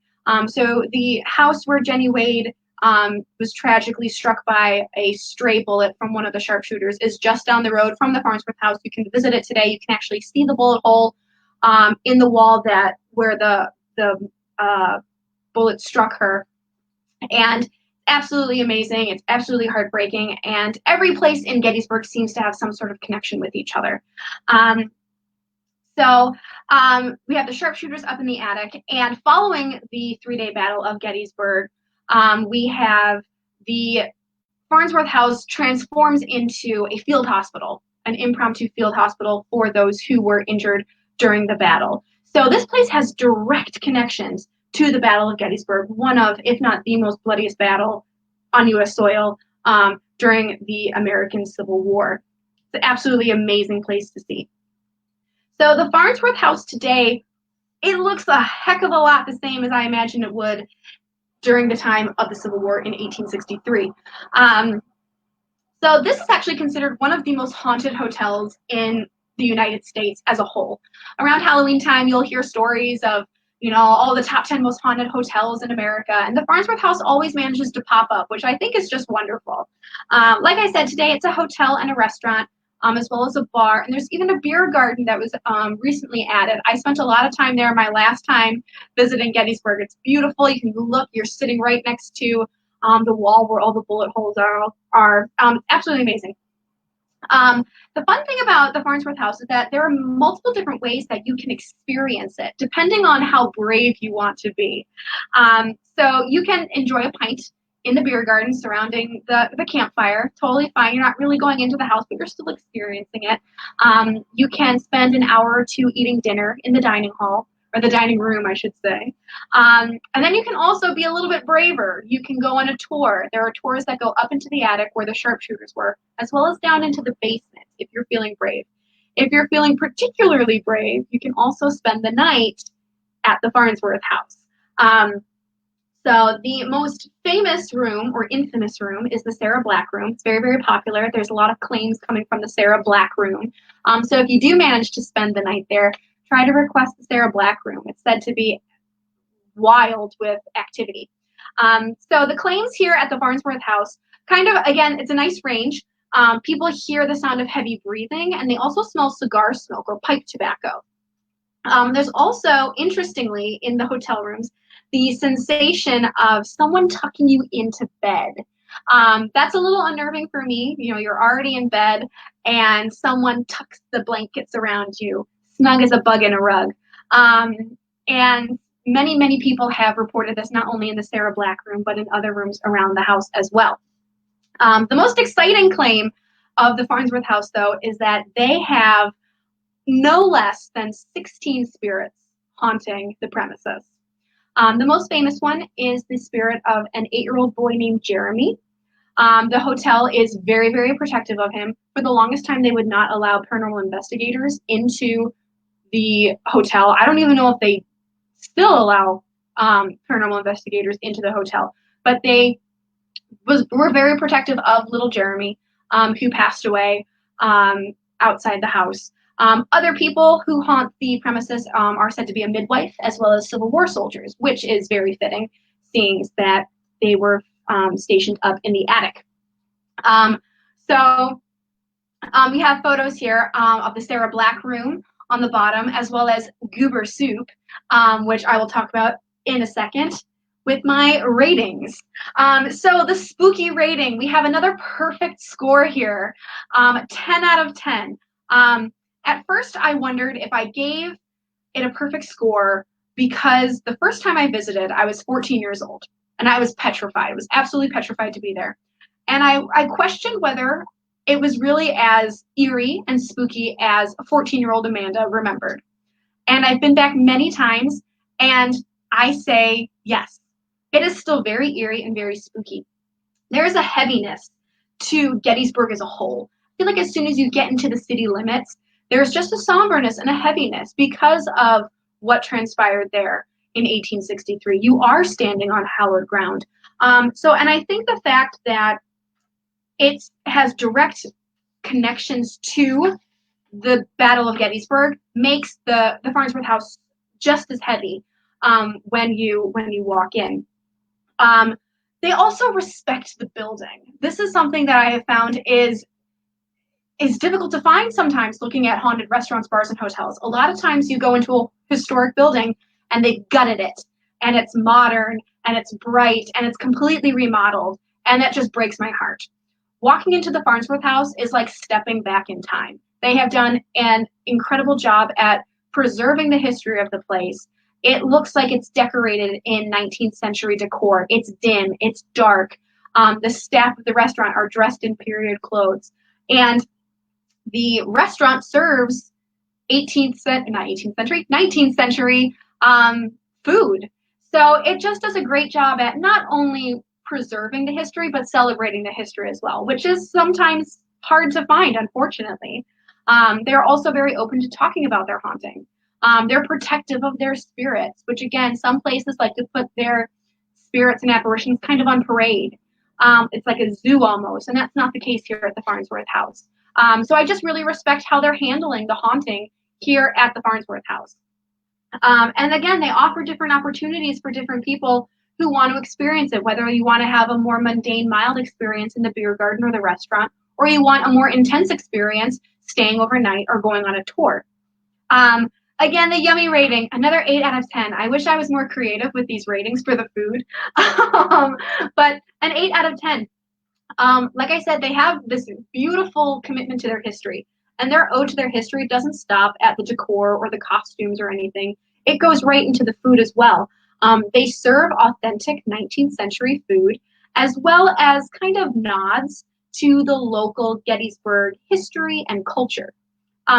So the house where Jenny Wade was tragically struck by a stray bullet from one of the sharpshooters is just down the road from the Farnsworth House. You can visit it today. You can actually see the bullet hole in the wall that where the bullet struck her. And absolutely amazing. It's absolutely heartbreaking. And every place in Gettysburg seems to have some sort of connection with each other. So we have the sharpshooters up in the attic. And following the 3-day Battle of Gettysburg, we have the Farnsworth House transforms into a field hospital, an impromptu field hospital for those who were injured during the battle. So this place has direct connections to the Battle of Gettysburg, one of, if not the most bloodiest battle on U.S. soil during the American Civil War. It's an absolutely amazing place to see. So the Farnsworth House today, it looks a heck of a lot the same as I imagined it would during the time of the Civil War in 1863. So this is actually considered one of the most haunted hotels in the United States as a whole. Around Halloween time, you'll hear stories of, all the top 10 most haunted hotels in America, and the Farnsworth House always manages to pop up, which I think is just wonderful. Like I said, today it's a hotel and a restaurant, as well as a bar, and there's even a beer garden that was recently added. I spent a lot of time there my last time visiting Gettysburg. It's beautiful. You can look. You're sitting right next to the wall where all the bullet holes are. Absolutely amazing. The fun thing about the Farnsworth House is that there are multiple different ways that you can experience it, depending on how brave you want to be. So you can enjoy a pint in the beer garden surrounding the campfire. Totally fine. You're not really going into the house, but you're still experiencing it. You can spend an hour or two eating dinner in the dining hall, or the dining room, I should say. And then you can also be a little bit braver. You can go on a tour. There are tours that go up into the attic where the sharpshooters were, as well as down into the basement if you're feeling brave. If you're feeling particularly brave, you can also spend the night at the Farnsworth House. So the most famous room, or infamous room, is the Sarah Black room. It's very, very popular. There's a lot of claims coming from the Sarah Black room. So if you do manage to spend the night there, try to request the Sarah Black room. It's said to be wild with activity. So the claims here at the Farnsworth House, kind of, again, it's a nice range. People hear the sound of heavy breathing, and they also smell cigar smoke or pipe tobacco. There's also, interestingly, in the hotel rooms, the sensation of someone tucking you into bed. That's a little unnerving for me. You're already in bed, and someone tucks the blankets around you, snug as a bug in a rug. And many, many people have reported this not only in the Sarah Black room, but in other rooms around the house as well. The most exciting claim of the Farnsworth House, though, is that they have no less than 16 spirits haunting the premises. The most famous one is the spirit of an 8-year-old boy named Jeremy. The hotel is very, very protective of him. For the longest time, they would not allow paranormal investigators into the hotel. I don't even know if they still allow paranormal investigators into the hotel, but they were very protective of little Jeremy, who passed away outside the house. Other people who haunt the premises are said to be a midwife, as well as Civil War soldiers, which is very fitting, seeing that they were stationed up in the attic. So we have photos here of the Sarah Black room on the bottom, as well as Goober Soup, which I will talk about in a second, with my ratings. So the spooky rating, we have another perfect score here, 10 out of 10. At first, I wondered if I gave it a perfect score because the first time I visited, I was 14 years old, and I was petrified. I was absolutely petrified to be there. And I questioned whether it was really as eerie and spooky as 14-year-old Amanda remembered. And I've been back many times, and I say yes. It is still very eerie and very spooky. There is a heaviness to Gettysburg as a whole. I feel like as soon as you get into the city limits, there's just a somberness and a heaviness because of what transpired there in 1863. You are standing on hallowed ground. And I think the fact that it has direct connections to the Battle of Gettysburg makes the Farnsworth House just as heavy when you walk in. They also respect the building. This is something that I have found is difficult to find sometimes looking at haunted restaurants, bars, and hotels. A lot of times you go into a historic building and they gutted it, and it's modern, and it's bright, and it's completely remodeled, and that just breaks my heart. Walking into the Farnsworth House is like stepping back in time. They have done an incredible job at preserving the history of the place. It looks like it's decorated in 19th century decor. It's dim, it's dark. The staff of the restaurant are dressed in period clothes. And the restaurant serves 19th century food. So it just does a great job at not only preserving the history, but celebrating the history as well, which is sometimes hard to find, unfortunately. They're also very open to talking about their haunting. They're protective of their spirits, which again, some places like to put their spirits and apparitions kind of on parade. It's like a zoo almost, and that's not the case here at the Farnsworth House. So I just really respect how they're handling the haunting here at the Farnsworth House. And again, they offer different opportunities for different people who want to experience it, whether you want to have a more mundane, mild experience in the beer garden or the restaurant, or you want a more intense experience staying overnight or going on a tour. Again, the yummy rating, another 8 out of 10. I wish I was more creative with these ratings for the food, but an 8 out of 10. Like I said, they have this beautiful commitment to their history, and their ode to their history doesn't stop at the decor or the costumes or anything. It goes right into the food as well. They serve authentic 19th century food, as well as kind of nods to the local Gettysburg history and culture.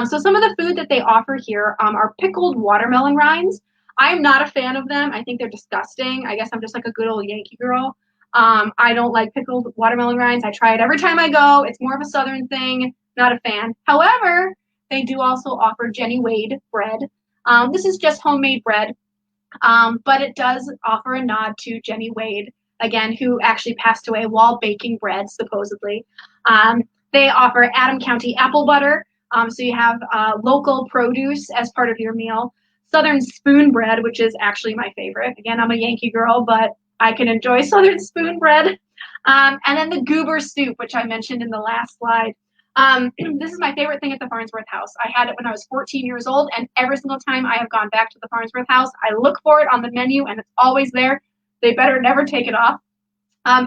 So some of the food that they offer here are pickled watermelon rinds. I'm not a fan of them. I think they're disgusting. I guess I'm just like a good old Yankee girl. I don't like pickled watermelon rinds. I try it every time I go. It's more of a Southern thing. Not a fan. However, they do also offer Jenny Wade bread. This is just homemade bread, but it does offer a nod to Jenny Wade, again, who actually passed away while baking bread, supposedly. They offer Adam County apple butter. So you have local produce as part of your meal. Southern spoon bread, which is actually my favorite. Again, I'm a Yankee girl, but I can enjoy Southern spoon bread. And then the goober soup, which I mentioned in the last slide. This is my favorite thing at the Farnsworth House. I had it when I was 14 years old, and every single time I have gone back to the Farnsworth House, I look for it on the menu, and it's always there. They better never take it off.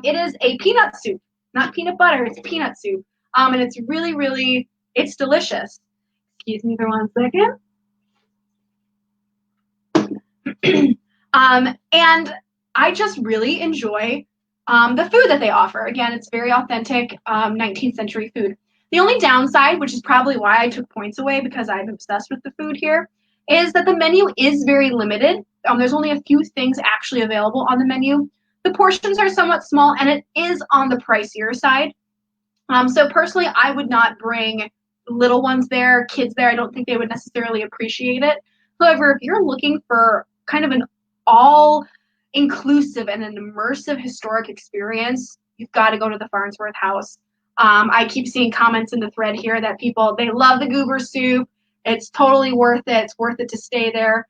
It is a peanut soup, not peanut butter. It's peanut soup. And it's really, really, it's delicious. Excuse me for 1 second. And I just really enjoy the food that they offer. Again, it's very authentic 19th century food. The only downside, which is probably why I took points away because I'm obsessed with the food here, is that the menu is very limited. There's only a few things actually available on the menu. The portions are somewhat small, and it is on the pricier side. So personally, I would not bring little ones there, kids there. I don't think they would necessarily appreciate it. However, if you're looking for kind of an all-inclusive and an immersive historic experience, you've got to go to the Farnsworth House. I keep seeing comments in the thread here that people, they love the goober soup. It's totally worth it. It's worth it to stay there.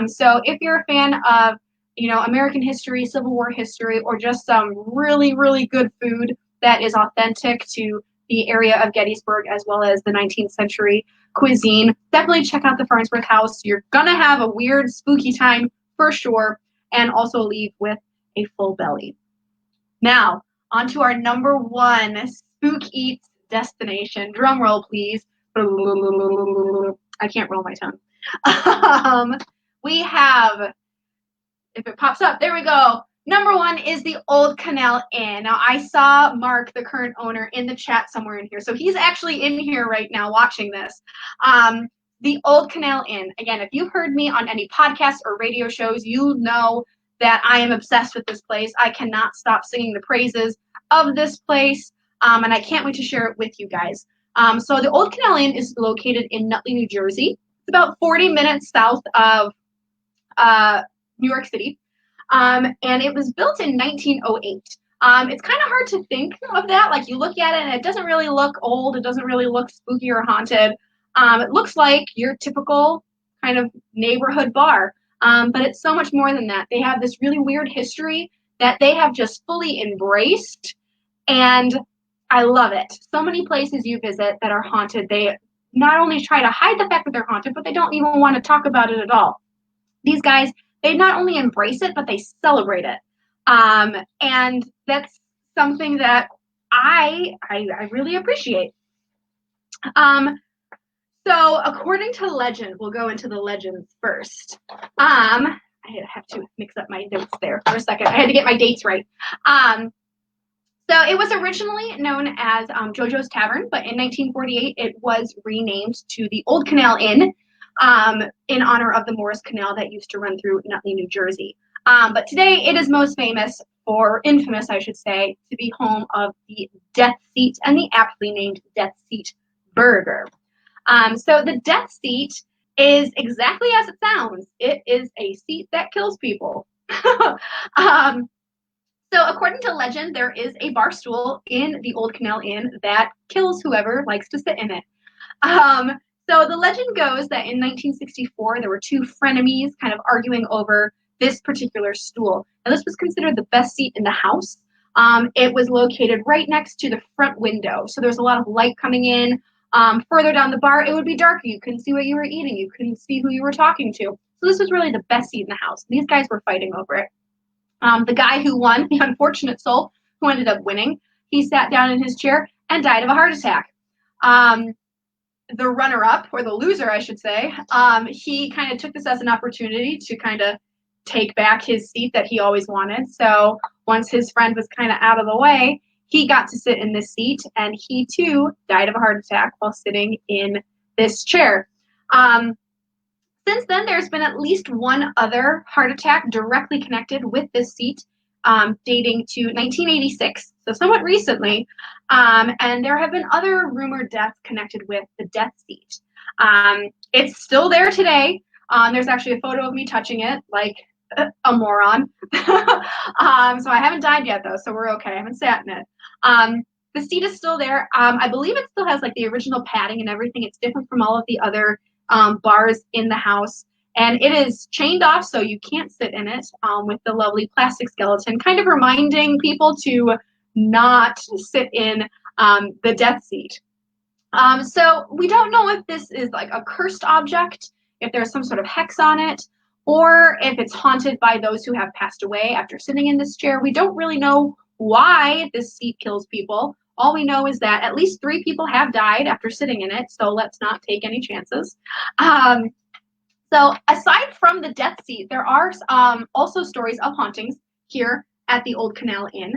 So if you're a fan of, American history, Civil War history, or just some really, really good food that is authentic to the area of Gettysburg as well as the 19th century cuisine, definitely check out the Farnsworth House. You're going to have a weird, spooky time for sure, and also leave with a full belly. Now, on to our number 1 Spook-Eats destination. Drum roll, please. I can't roll my tongue. We have, if it pops up, there we go. Number 1 is the Old Canal Inn. Now, I saw Mark, the current owner, in the chat somewhere in here. So he's actually in here right now watching this. The Old Canal Inn. Again, if you've heard me on any podcasts or radio shows, you know that I am obsessed with this place. I cannot stop singing the praises of this place, and I can't wait to share it with you guys. So the Old Canal Inn is located in Nutley, New Jersey. It's about 40 minutes south of New York City. And it was built in 1908. It's kind of hard to think of that. Like, you look at it and it doesn't really look old. It doesn't really look spooky or haunted. It looks like your typical kind of neighborhood bar. But it's so much more than that. They have this really weird history that they have just fully embraced. And I love it. So many places you visit that are haunted, they not only try to hide the fact that they're haunted, but they don't even want to talk about it at all. These guys they not only embrace it, but they celebrate it. And that's something that I really appreciate. So according to legend, we'll go into the legends first. I have to mix up my notes there for a second. I had to get my dates right. So it was originally known as JoJo's Tavern, but in 1948 it was renamed to the Old Canal Inn in honor of the Morris Canal that used to run through Nutley, New Jersey. But today it is most famous, or infamous, I should say, to be home of the Death Seat and the aptly named Death Seat Burger. So the Death Seat is exactly as it sounds. It is a seat that kills people. So according to legend, there is a bar stool in the Old Canal Inn that kills whoever likes to sit in it. So the legend goes that in 1964, there were two frenemies kind of arguing over this particular stool. Now, this was considered the best seat in the house. It was located right next to the front window, so there's a lot of light coming in. Further down the bar, it would be darker. You couldn't see what you were eating. You couldn't see who you were talking to. So this was really the best seat in the house. These guys were fighting over it. The guy who won, the unfortunate soul who ended up winning, he sat down in his chair and died of a heart attack. The runner-up, or the loser, I should say, he kind of took this as an opportunity to kind of take back his seat that he always wanted. So once his friend was kind of out of the way, he got to sit in this seat, and he too died of a heart attack while sitting in this chair. Since then, there's been at least one other heart attack directly connected with this seat, dating to 1986, so somewhat recently. And there have been other rumored deaths connected with the Death Seat. It's still there today. There's actually a photo of me touching it, like a moron. So I haven't died yet, though, so we're okay. I haven't sat in it. The seat is still there. I believe it still has like the original padding and everything. It's different from all of the other bars in the house, and it is chained off so you can't sit in it, with the lovely plastic skeleton, kind of reminding people to not sit in the Death Seat. So we don't know if this is like a cursed object, if there's some sort of hex on it, or if it's haunted by those who have passed away after sitting in this chair. We don't really know why this seat kills people. All we know is that at least 3 people have died after sitting in it, so let's not take any chances. So aside from the Death Seat, there are also stories of hauntings here at the Old Canal Inn.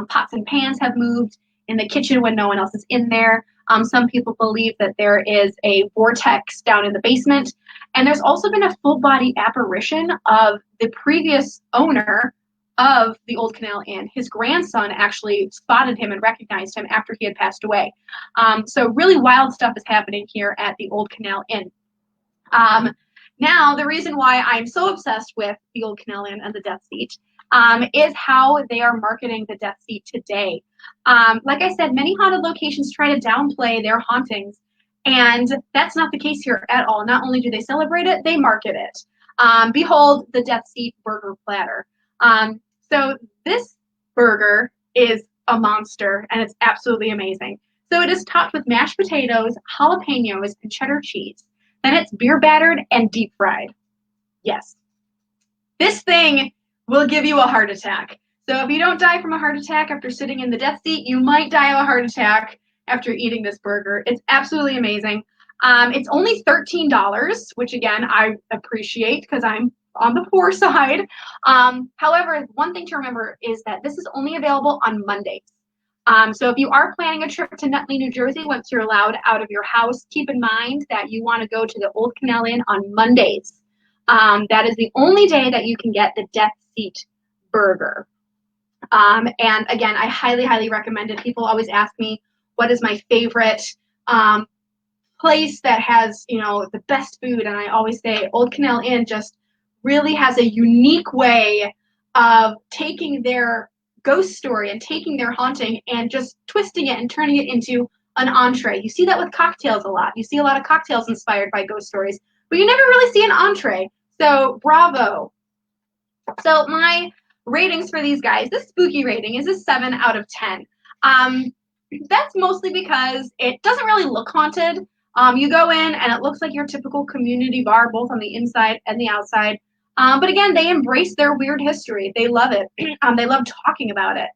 Pots and pans have moved in the kitchen when no one else is in there. Some people believe that there is a vortex down in the basement. And there's also been a full-body apparition of the previous owner of the Old Canal Inn. His grandson actually spotted him and recognized him after he had passed away. So really wild stuff is happening here at the Old Canal Inn. Now, the reason why I'm so obsessed with the Old Canal Inn and the Death Seat is how they are marketing the Death Seat today. Like I said, many haunted locations try to downplay their hauntings, and that's not the case here at all. Not only do they celebrate it, they market it. Behold the Death Seat burger platter. So this burger is a monster, and it's absolutely amazing. So it is topped with mashed potatoes, jalapenos, and cheddar cheese. Then it's beer battered and deep fried. Yes. This thing will give you a heart attack. So if you don't die from a heart attack after sitting in the Death Seat, you might die of a heart attack after eating this burger. It's absolutely amazing. It's only $13, which again, I appreciate because I'm on the poor side. However, one thing to remember is that this is only available on Mondays. So if you are planning a trip to Nutley, New Jersey, once you're allowed out of your house, keep in mind that you want to go to the Old Canal Inn on Mondays. That is the only day that you can get the Death Seat burger. And again, I highly, highly recommend it. People always ask me, what is my favorite place that has, the best food? And I always say Old Canal Inn just really has a unique way of taking their ghost story and taking their haunting and just twisting it and turning it into an entree. You see that with cocktails a lot. You see a lot of cocktails inspired by ghost stories, but you never really see an entree. So bravo. So my ratings for these guys, this spooky rating is a 7 out of 10. That's mostly because it doesn't really look haunted. You go in and it looks like your typical community bar, both on the inside and the outside. But again, they embrace their weird history. They love it. They love talking about it.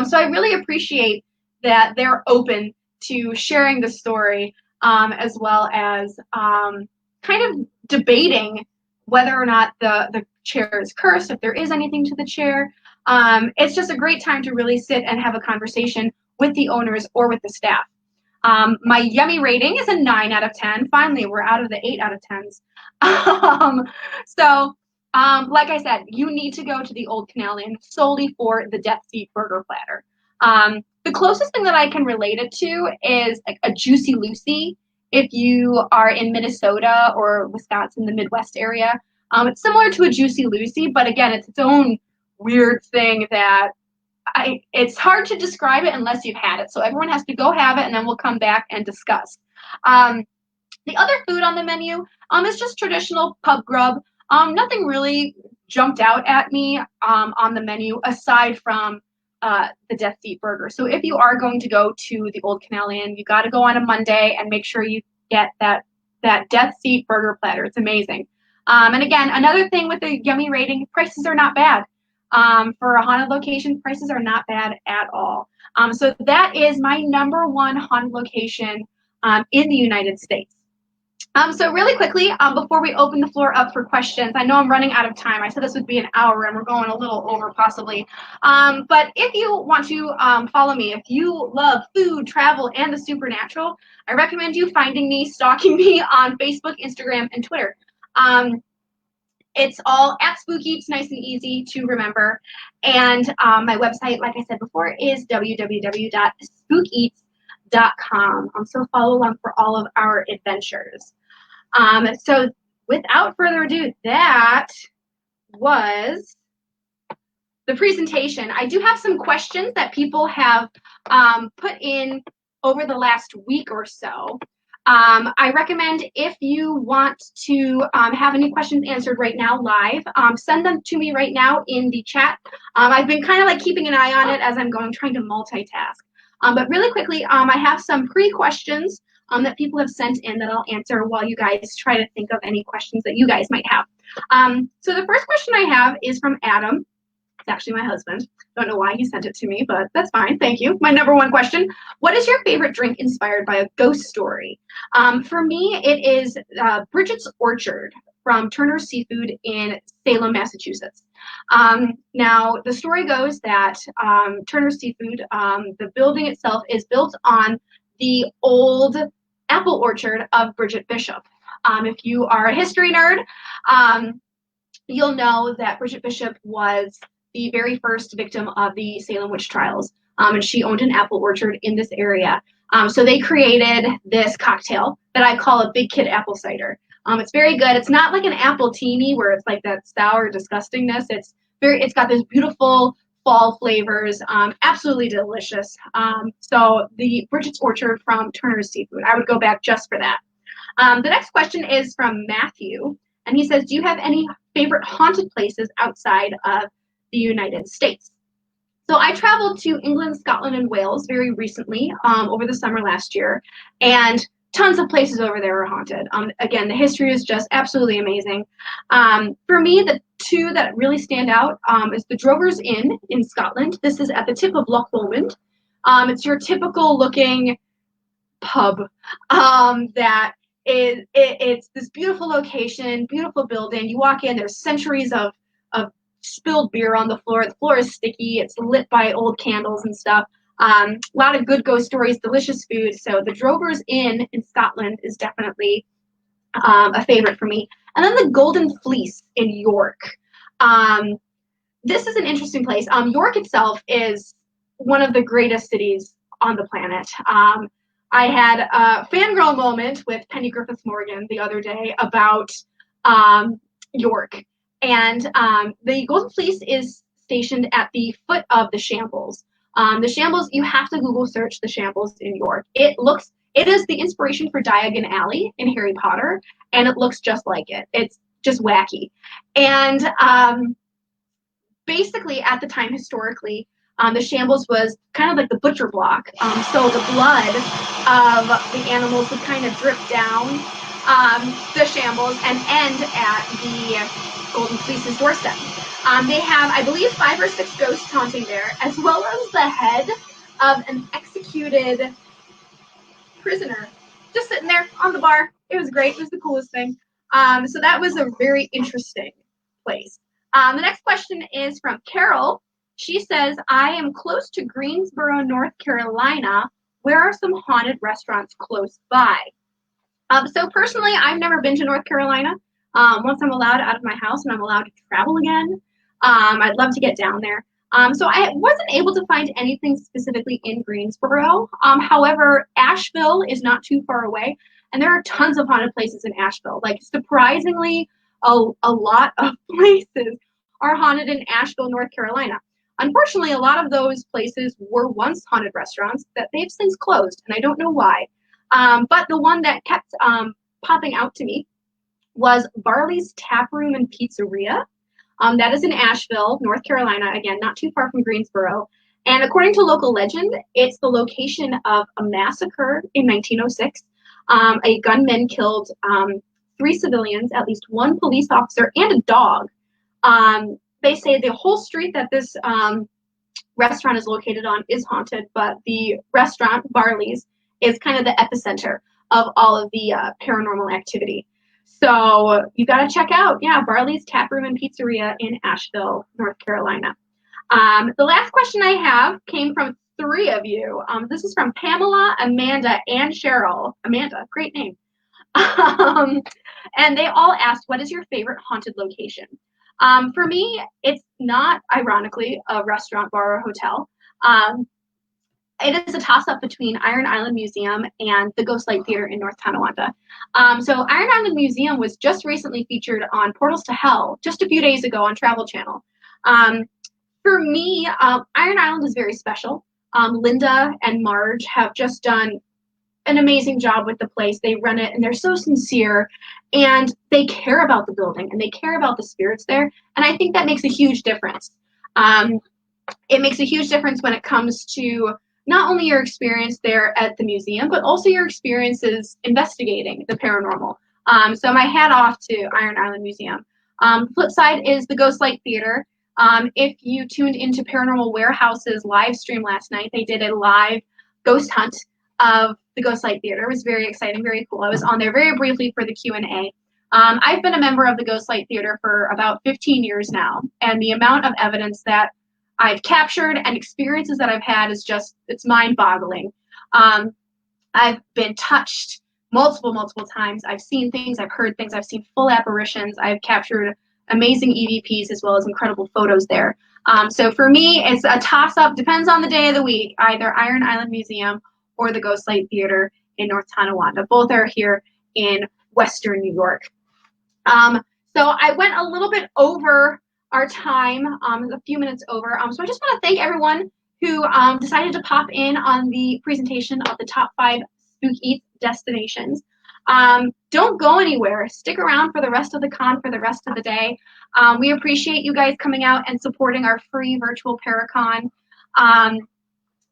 So I really appreciate that they're open to sharing the story, as well as kind of debating whether or not the chair is cursed, if there is anything to the chair. It's just a great time to really sit and have a conversation with the owners or with the staff. My yummy rating is a 9 out of 10. Finally, we're out of the 8 out of 10s. Like I said, you need to go to the Old Canal Inn solely for the Death Seat Burger Platter. The closest thing that I can relate it to is like a Juicy Lucy. If you are in Minnesota or Wisconsin, the Midwest area, it's similar to a Juicy Lucy, but again, it's its own weird thing that it's hard to describe it unless you've had it. So everyone has to go have it, and then we'll come back and discuss. The other food on the menu is just traditional pub grub. Nothing really jumped out at me on the menu aside from the Death Seat Burger. So if you are going to go to the Old Canal Inn, you got to go on a Monday and make sure you get that Death Seat Burger platter. It's amazing. And again, another thing with the yummy rating, prices are not bad. For a haunted location, prices are not bad at all. So that is my #1 haunted location in the United States. So really quickly, before we open the floor up for questions, I know I'm running out of time. I said this would be an hour, and we're going a little over possibly. But if you want to follow me, if you love food, travel, and the supernatural, I recommend you finding me, stalking me on Facebook, Instagram, and Twitter. It's all at Spook-Eats, nice and easy to remember. And my website, like I said before, is www.spookeats.com. So follow along for all of our adventures. So without further ado, that was the presentation. I do have some questions that people have put in over the last week or so. I recommend if you want to have any questions answered right now live, send them to me right now in the chat. I've been kind of like keeping an eye on it as I'm going, trying to multitask. But really quickly, I have some pre-questions that people have sent in that I'll answer while you guys try to think of any questions that you guys might have. So the first question I have is from Adam. It's actually my husband. Don't know why he sent it to me, but that's fine. Thank you. My #1 question: what is your favorite drink inspired by a ghost story? For me, it is Bridget's Orchard from Turner's Seafood in Salem, Massachusetts. Now, the story goes that Turner's Seafood, the building itself, is built on the old apple orchard of Bridget Bishop. If you are a history nerd, you'll know that Bridget Bishop was the very first victim of the Salem witch trials, and she owned an apple orchard in this area. So they created this cocktail that I call a big kid apple cider. It's very good. It's not like an apple teeny where it's like that sour disgustingness. It's got this beautiful fall flavors, absolutely delicious. So the Bridget's Orchard from Turner's Seafood, I would go back just for that. The next question is from Matthew, and he says, do you have any favorite haunted places outside of the United States? So I traveled to England, Scotland, and Wales very recently, over the summer last year, and tons of places over there are haunted. Again, the history is just absolutely amazing. For me, the two that really stand out is the Drover's Inn in Scotland. This is at the tip of Loch Lomond. It's your typical looking pub that it's this beautiful location, beautiful building. You walk in, there's centuries of spilled beer on the floor. The floor is sticky. It's lit by old candles and stuff. A lot of good ghost stories, delicious food. So the Drover's Inn in Scotland is definitely a favorite for me. And then the Golden Fleece in York. This is an interesting place. York itself is one of the greatest cities on the planet. I had a fangirl moment with Penny Griffith Morgan the other day about York. And the Golden Fleece is stationed at the foot of the Shambles. The Shambles, you have to Google search the Shambles in York. It is the inspiration for Diagon Alley in Harry Potter, and it looks just like it. It's just wacky. And basically, at the time, historically, the Shambles was kind of like the butcher block. So the blood of the animals would kind of drip down the Shambles and end at Golden Fleece's doorstep. They have, I believe, 5 or 6 ghosts haunting there, as well as the head of an executed prisoner just sitting there on the bar. It was great. It was the coolest thing. So that was a very interesting place. The next question is from Carol. She says, I am close to Greensboro, North Carolina. Where are some haunted restaurants close by? So personally, I've never been to North Carolina. Once I'm allowed out of my house and I'm allowed to travel again, I'd love to get down there. So I wasn't able to find anything specifically in Greensboro. However, Asheville is not too far away, and there are tons of haunted places in Asheville. Like, surprisingly, a lot of places are haunted in Asheville, North Carolina. Unfortunately, a lot of those places were once haunted restaurants that they've since closed, and I don't know why. But the one that kept popping out to me was Barley's Tap Room and Pizzeria. That is in Asheville, North Carolina, again, not too far from Greensboro. And according to local legend, it's the location of a massacre in 1906. A gunman killed 3 civilians, at least 1 police officer, and a dog. They say the whole street that this restaurant is located on is haunted, but the restaurant, Barley's, is kind of the epicenter of all of the paranormal activity. So you got to check out, Barley's Tap Room and Pizzeria in Asheville, North Carolina. The last question I have came from 3 of you. This is from Pamela, Amanda, and Cheryl. Amanda, great name. And they all asked, what is your favorite haunted location? For me, it's not, ironically, a restaurant, bar, or hotel. It is a toss-up between Iron Island Museum and the Ghostlight Theater in North Tonawanda. So Iron Island Museum was just recently featured on Portals to Hell just a few days ago on Travel Channel. For me, Iron Island is very special. Linda and Marge have just done an amazing job with the place. They run it, and they're so sincere, and they care about the building, and they care about the spirits there, and I think that makes a huge difference. It makes a huge difference when it comes to not only your experience there at the museum, but also your experiences investigating the paranormal. So my hat off to Iron Island Museum. Flip side is the Ghostlight Theater. If you tuned into Paranormal Warehouse's live stream last night, they did a live ghost hunt of the Ghostlight Theater. It was very exciting, very cool. I was on there very briefly for the Q&A. I've been a member of the Ghostlight Theater for about 15 years now, and the amount of evidence that I've captured and experiences that I've had is just, it's mind-boggling. I've been touched multiple times. I've seen things, I've heard things, I've seen full apparitions, I've captured amazing EVPs as well as incredible photos there. So for me, it's a toss-up, depends on the day of the week, either Iron Island Museum or the Ghostlight Theater in North Tonawanda. Both are here in Western New York. So I went a little bit over our time, a few minutes over. So I just want to thank everyone who decided to pop in on the presentation of the top 5 Spook-Eats destinations. Don't go anywhere. Stick around for the rest of the con, for the rest of the day. We appreciate you guys coming out and supporting our free virtual Paracon.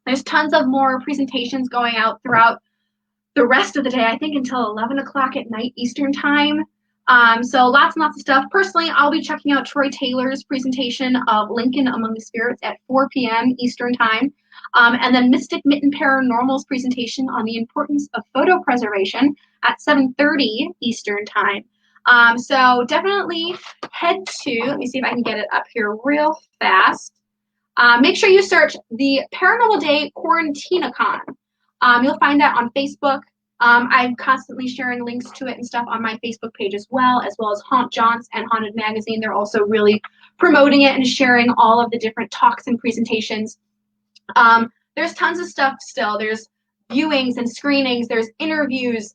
There's tons of more presentations going out throughout the rest of the day, I think until 11 o'clock at night Eastern time. So lots and lots of stuff. Personally, I'll be checking out Troy Taylor's presentation of Lincoln Among the Spirits at 4 p.m. Eastern time. And then Mystic Mitten Paranormal's presentation on the importance of photo preservation at 7:30 Eastern time. So definitely head to, let me see if I can get it up here real fast. Make sure you search the Paranormal Day Quarantinacon. You'll find that on Facebook. I'm constantly sharing links to it and stuff on my Facebook page as well as Jaunts and Haunted Magazine. They're also really promoting it and sharing all of the different talks and presentations. There's tons of stuff still. There's viewings and screenings. There's interviews,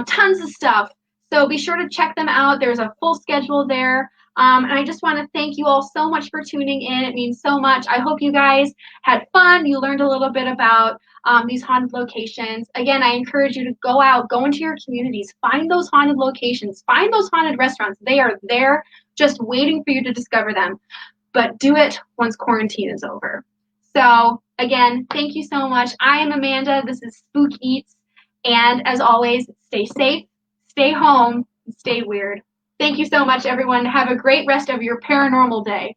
tons of stuff. So be sure to check them out. There's a full schedule there. And I just want to thank you all so much for tuning in. It means so much. I hope you guys had fun. You learned a little bit about these haunted locations. Again, I encourage you to go out, go into your communities, find those haunted locations, find those haunted restaurants. They are there just waiting for you to discover them. But do it once quarantine is over. So again, thank you so much. I am Amanda. This is Spook-Eats. And as always, stay safe, stay home, and stay weird. Thank you so much, everyone. Have a great rest of your paranormal day.